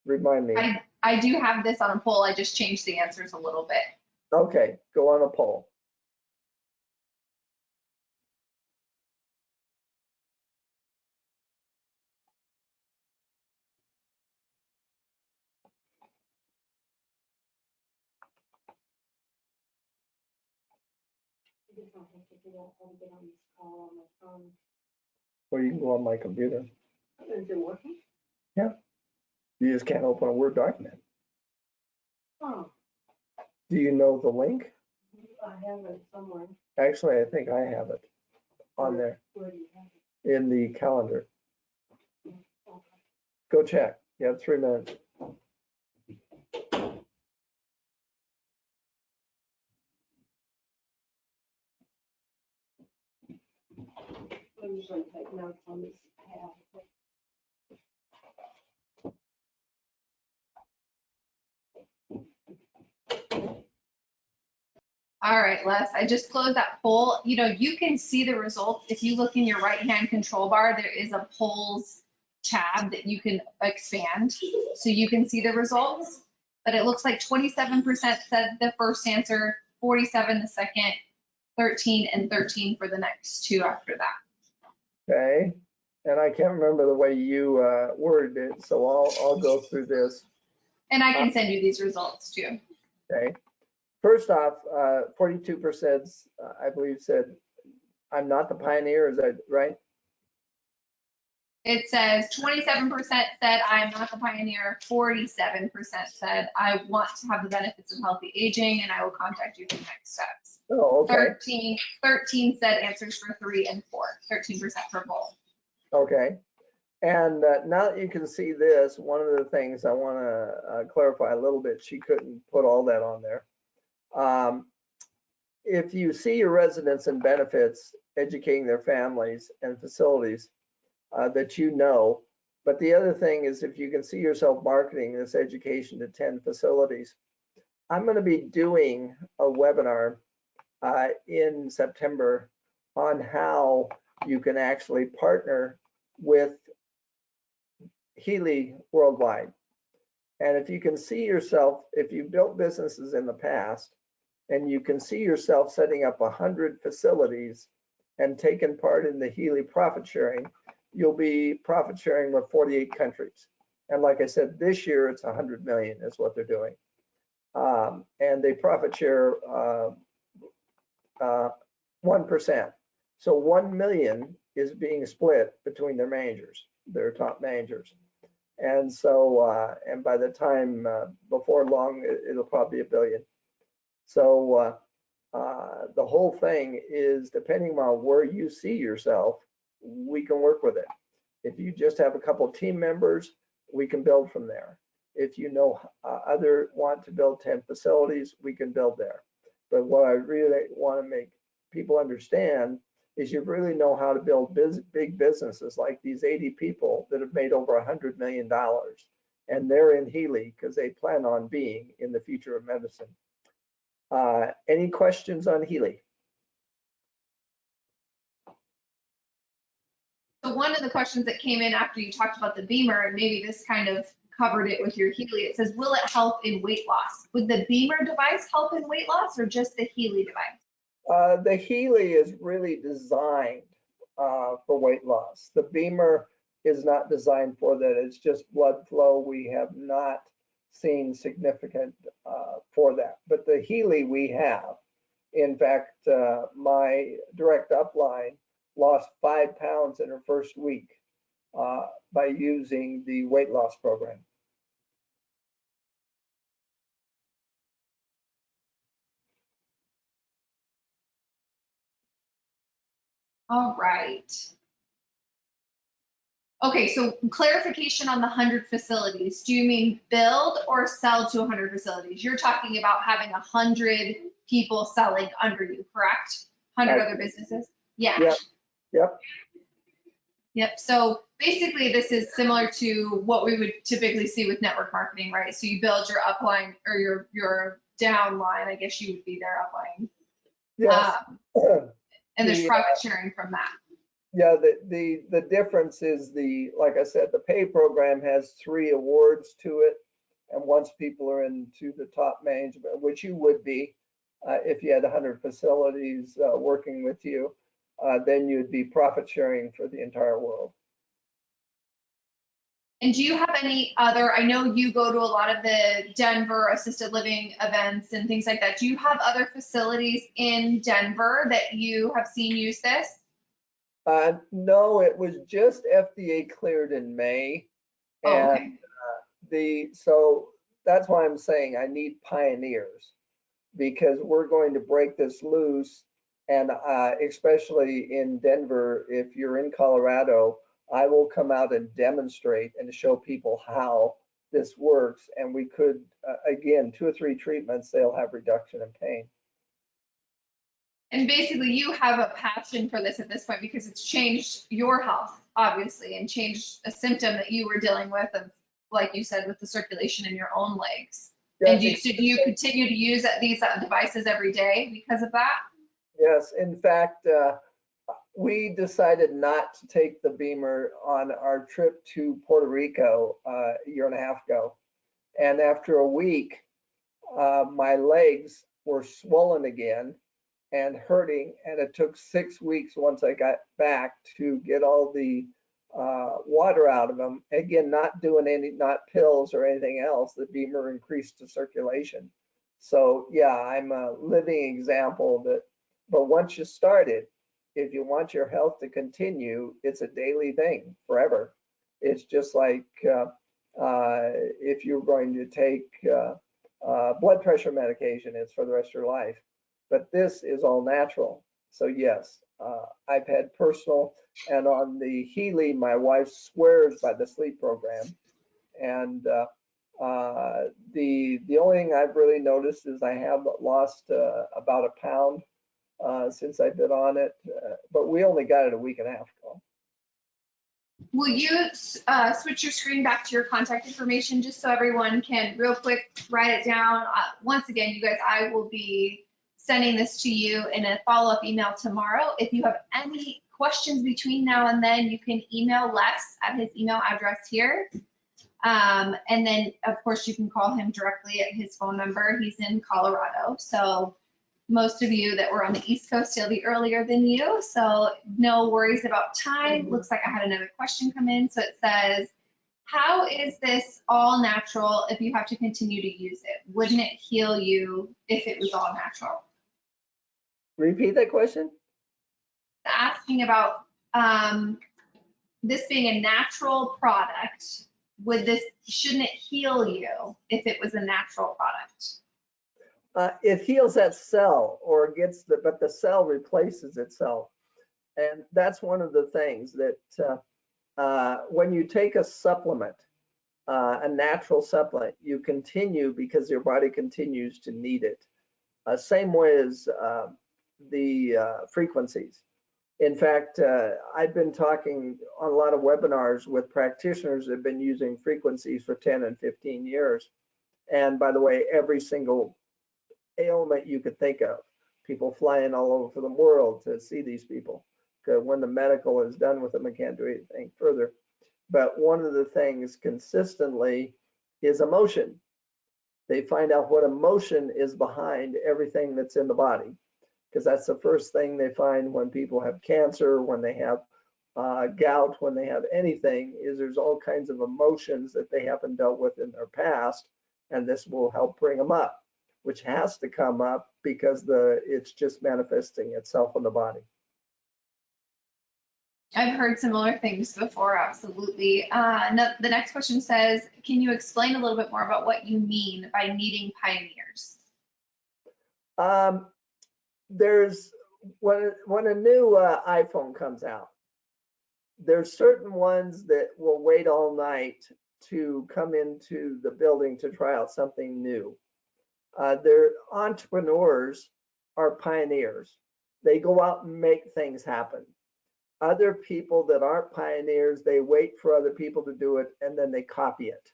Remind me. I do have this on a poll. I just changed the answers a little bit. Okay, go on a poll. Or you can go on my computer. Is it working? Yeah. You just can't open a Word document. Oh, Do you know the link? I have it somewhere. Actually, I think I have it on there Where do you have in the calendar. it? Okay. Go check. You have 3 minutes. I'm just gonna take notes on this pad. All right, Les, I just closed that poll. You know, you can see the results. If you look in your right-hand control bar, there is a polls tab that you can expand so you can see the results. But it looks like 27% said the first answer, 47 the second, 13 and 13 for the next 2 after that. Okay. And I can't remember the way you worded it, so I'll go through this. And I can send you these results too. Okay. First off, 42%, I believe, said, I'm not the pioneer. Is that right? It says 27% said I'm not the pioneer, 47% said I want to have the benefits of healthy aging and I will contact you for the next steps. Oh, okay. 13 said answers for 3 and 4, 13% for both. Okay. And now that you can see this, one of the things I want to clarify a little bit, she couldn't put all that on there. If you see your residents and benefits educating their families and facilities that you know, but the other thing is if you can see yourself marketing this education to 10 facilities, I'm going to be doing a webinar in September on how you can actually partner with Healy worldwide. And if you can see yourself, if you've built businesses in the past, and you can see yourself setting up 100 facilities and taking part in the Healy profit sharing, you'll be profit sharing with 48 countries. And like I said, this year it's 100 million is what they're doing. And they profit share 1%. So 1 million is being split between their managers, their top managers. And so, and by the time before long, it'll probably be 1 billion. So the whole thing is depending on where you see yourself, we can work with it. If you just have a couple of team members, we can build from there. If you know other want to build 10 facilities, we can build there. But what I really want to make people understand is you really know how to build big businesses like these 80 people that have made over $100 million. And they're in Healy because they plan on being in the future of medicine. Any questions on Healy? So one of the questions that came in after you talked about the BEMER, and maybe this kind of covered it with your Healy, it says, will it help in weight loss? Would the BEMER device help in weight loss or just the Healy device? The Healy is really designed for weight loss. The BEMER is not designed for that. It's just blood flow. We have not seen significant for that. But the Healy we have. In fact, my direct upline lost 5 pounds in her first week by using the weight loss program. All right. Okay, so clarification on the 100 facilities. Do you mean build or sell to 100 facilities? You're talking about having 100 people selling under you, correct? 100 other businesses? Yeah. Yep. Yep. Yep. So basically, this is similar to what we would typically see with network marketing, right? So you build your upline or your downline. I guess you would be their upline. Yes. And there's profit sharing from that. Yeah, the difference is like I said, the pay program has 3 awards to it. And once people are into the top management, which you would be if you had 100 facilities working with you, then you'd be profit sharing for the entire world. And do you have any other, I know you go to a lot of the Denver assisted living events and things like that. Do you have other facilities in Denver that you have seen use this? No, it was just FDA cleared in May. And so that's why I'm saying I need pioneers, because we're going to break this loose. And especially in Denver, if you're in Colorado, I will come out and demonstrate and show people how this works. And we could, again, 2 or 3 treatments, they'll have reduction in pain. And basically you have a passion for this at this point because it's changed your health, obviously, and changed a symptom that you were dealing with, of, like you said, with the circulation in your own legs. Yeah, and do you continue to use these devices every day because of that? Yes, in fact, we decided not to take the BEMER on our trip to Puerto Rico a year and a half ago. And after a week, my legs were swollen again and hurting. And it took 6 weeks once I got back to get all the water out of them. Again, not doing not pills or anything else. The BEMER increased the circulation. So yeah, I'm a living example that, but once you start it, if you want your health to continue, it's a daily thing forever. It's just like if you're going to take blood pressure medication, it's for the rest of your life. But this is all natural. So yes, I've had personal, and on the Healy, my wife swears by the sleep program. And the only thing I've really noticed is I have lost about 1 pound since I've been on it, but we only got it a week and a half ago. Will you switch your screen back to your contact information just so everyone can real quick write it down? Once again, you guys, I will be sending this to you in a follow-up email tomorrow. If you have any questions between now and then, you can email Les at his email address here. And then, of course, you can call him directly at his phone number. He's in Colorado. So most of you that were on the East Coast, he'll be earlier than you. So no worries about time. Looks like I had another question come in. So it says, how is this all natural if you have to continue to use it? Wouldn't it heal you if it was all natural? Repeat that question. Asking about this being a natural product, shouldn't it heal you if it was a natural product? It heals that cell, or but the cell replaces itself. And that's one of the things that when you take a supplement, a natural supplement, you continue because your body continues to need it. Same way as the frequencies. In fact, I've been talking on a lot of webinars with practitioners that have been using frequencies for 10 and 15 years. And by the way, every single ailment you could think of, people flying all over the world to see these people. Because when the medical is done with them, I can't do anything further. But one of the things consistently is emotion. They find out what emotion is behind everything that's in the body, because that's the first thing they find when people have cancer, when they have gout, when they have anything, is there's all kinds of emotions that they haven't dealt with in their past, and this will help bring them up, which has to come up because it's just manifesting itself in the body. I've heard similar things before, absolutely. The next question says, can you explain a little bit more about what you mean by needing pioneers? There's when a new iPhone comes out, there's certain ones that will wait all night to come into the building to try out something new. Their entrepreneurs are pioneers. They go out and make things happen. Other people that aren't pioneers, they wait for other people to do it and then they copy it.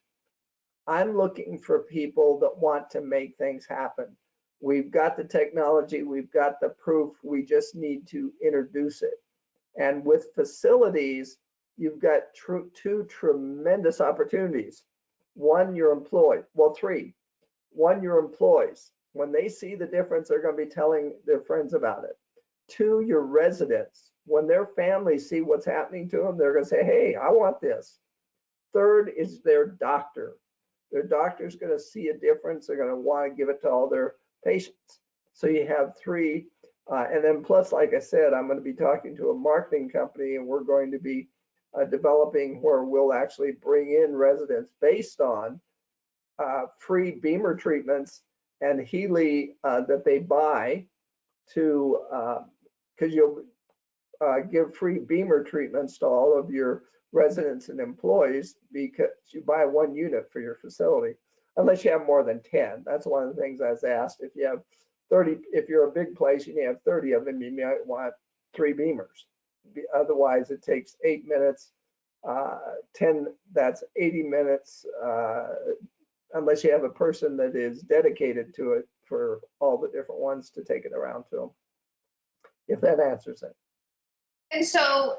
I'm looking for people that want to make things happen. We've got the technology, we've got the proof, we just need to introduce it. And with facilities, you've got two tremendous opportunities. One, your employee, well, three. One, your employees. When they see the difference, they're going to be telling their friends about it. Two, your residents. When their families see what's happening to them, they're going to say, hey, I want this. Third is their doctor. Their doctor's going to see a difference. They're going to want to give it to all their patients. So you have three. And then plus, like I said, I'm going to be talking to a marketing company, and we're going to be developing where we'll actually bring in residents based on free BEMER treatments and Healy that they buy to, because you'll give free BEMER treatments to all of your residents and employees because you buy one unit for your facility, unless you have more than 10. That's one of the things I was asked. If you have 30, if you're a big place, you may have 30 of them, you might want 3 BEMERs. Otherwise, it takes 8 minutes, 10, that's 80 minutes, unless you have a person that is dedicated to it for all the different ones to take it around to them. If that answers it. And so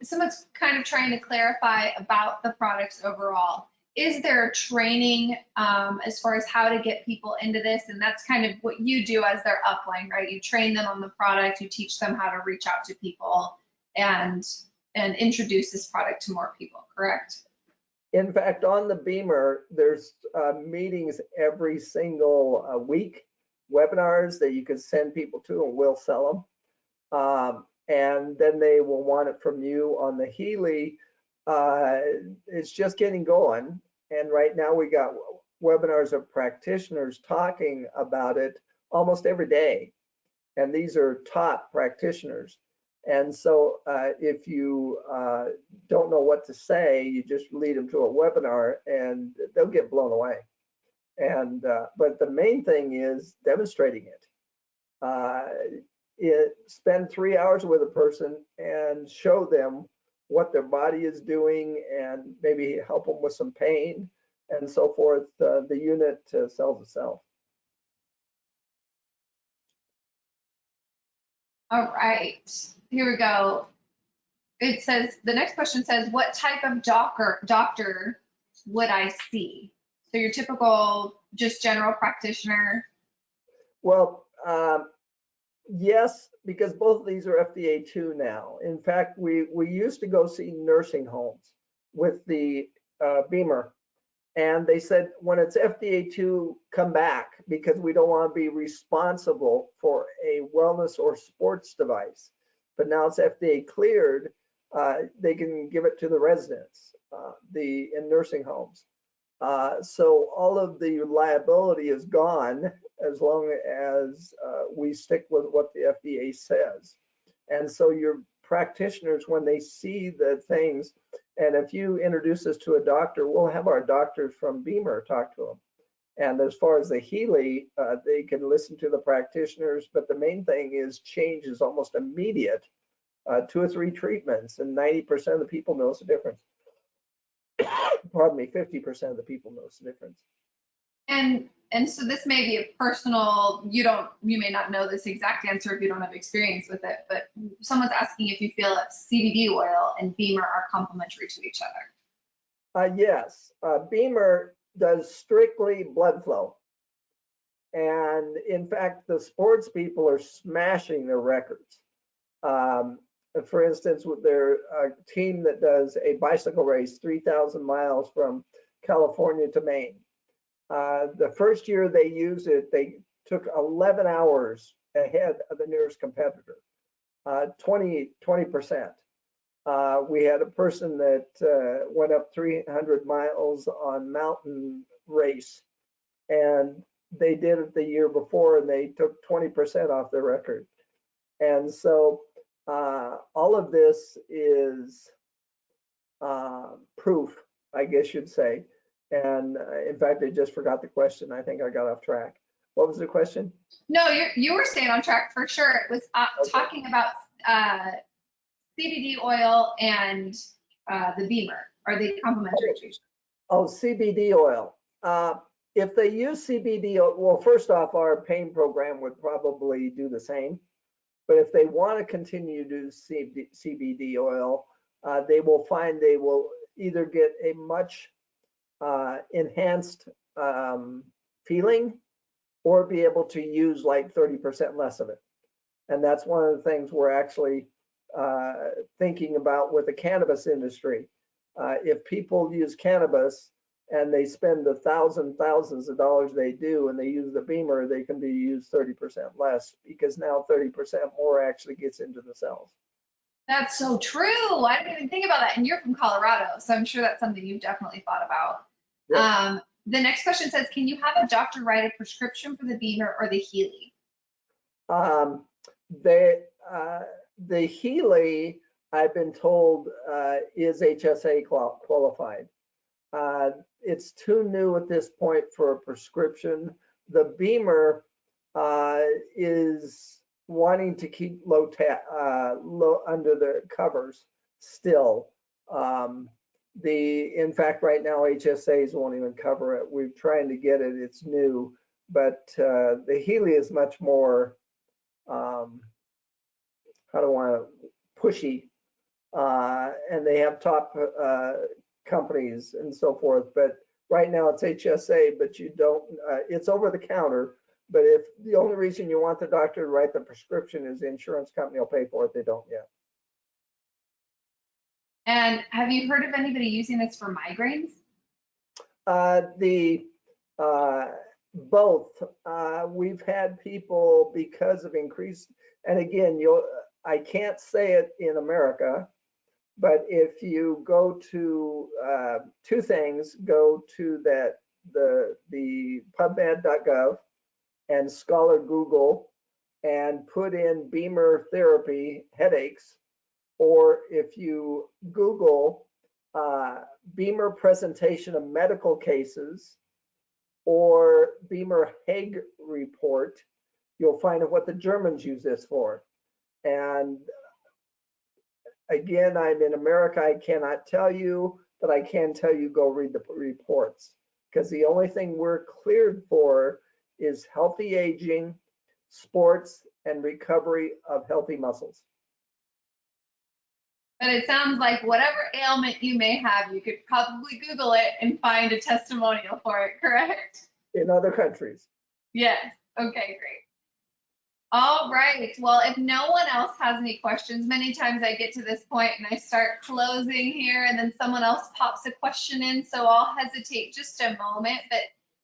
someone's kind of trying to clarify about the products overall. Is there training as far as how to get people into this? And that's kind of what you do as their upline, right? You train them on the product, you teach them how to reach out to people and introduce this product to more people, correct? In fact, on the BEMER, there's meetings every single week, webinars that you can send people to, and we'll sell them. And then they will want it from you. On the Healy, it's just getting going. And right now we got webinars of practitioners talking about it almost every day. And these are top practitioners. And so if you don't know what to say, you just lead them to a webinar and they'll get blown away. And but the main thing is demonstrating it. Spend 3 hours with a person and show them what their body is doing and maybe help them with some pain and so forth. The unit sells itself. All right, here we go. It says, the next question says, what type of doctor would I see? So your typical just general practitioner. Well, yes, because both of these are FDA 2 now. In fact, we used to go see nursing homes with the BEMER, and they said when it's FDA 2, come back because we don't want to be responsible for a wellness or sports device. But now it's FDA cleared, they can give it to the residents, in nursing homes. So all of the liability is gone as long as we stick with what the FDA says. And so your practitioners, when they see the things, and if you introduce us to a doctor, we'll have our doctors from BEMER talk to them. And as far as the Healy, they can listen to the practitioners, but the main thing is change is almost immediate. 2 or 3 treatments, and 90% of the people knows the difference. Pardon me, 50% of the people knows the difference. And so this may be a personal, you may not know this exact answer if you don't have experience with it, but someone's asking if you feel that CBD oil and BEMER are complementary to each other. Yes, BEMER does strictly blood flow. And in fact, the sports people are smashing their records. For instance, with their team that does a bicycle race 3,000 miles from California to Maine. The first year they used it, they took 11 hours ahead of the nearest competitor, 20%. We had a person that went up 300 miles on mountain race, and they did it the year before, and they took 20% off their record. And so all of this is proof, I guess you'd say. And in fact, I just forgot the question. I think I got off track. What was the question? No, you were staying on track for sure. It was Okay. talking about CBD oil and the BEMER. Are they complementary to each Oh, CBD oil. If they use CBD oil, well, first off, our pain program would probably do the same. But if they want to continue to do CBD oil, they will find they will either get a much enhanced feeling or be able to use like 30% less of it. And that's one of the things we're actually thinking about with the cannabis industry. If people use cannabis and they spend the thousands of dollars they do and they use the BEMER, they can be used 30% less because now 30% more actually gets into the cells. That's so true. I didn't even think about that. And you're from Colorado, so I'm sure that's something you've definitely thought about. Yep. The next question says, can you have a doctor write a prescription for the BEMER or the Healy? The Healy, I've been told, is HSA qualified. It's too new at this point for a prescription. The BEMER is wanting to keep low under the covers still. In fact, right now HSAs won't even cover it. We're trying to get it. It's new, but the Healy is much more pushy, and they have top companies and so forth. But right now it's HSA, but you don't. It's over the counter. But if the only reason you want the doctor to write the prescription is the insurance company will pay for it, they don't yet. And have you heard of anybody using this for migraines? Both. We've had people because of increased, and again, I can't say it in America, but if you go to 2 things, go to the PubMed.gov and Scholar Google and put in BEMER therapy headaches, or if you Google BEMER presentation of medical cases or BEMER Hague report, you'll find out what the Germans use this for. And again, I'm in America, I cannot tell you, but I can tell you go read the reports, because the only thing we're cleared for is healthy aging, sports, and recovery of healthy muscles. But it sounds like whatever ailment you may have, you could probably Google it and find a testimonial for it, correct? In other countries. Yes. Okay, great. All right. Well, if no one else has any questions, many times I get to this point and I start closing here and then someone else pops a question in. So I'll hesitate just a moment. But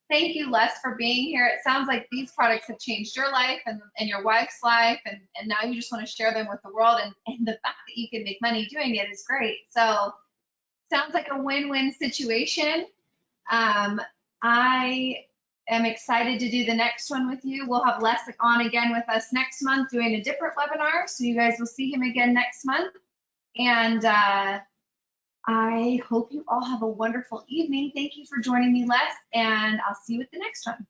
thank you, Les, for being here. It sounds like these products have changed your life and your wife's life. And now you just want to share them with the world. And the fact that you can make money doing it is great. So sounds like a win-win situation. I am excited to do the next one with you. We'll have Les on again with us next month doing a different webinar. So you guys will see him again next month. And I hope you all have a wonderful evening. Thank you for joining me, Les, and I'll see you at the next one.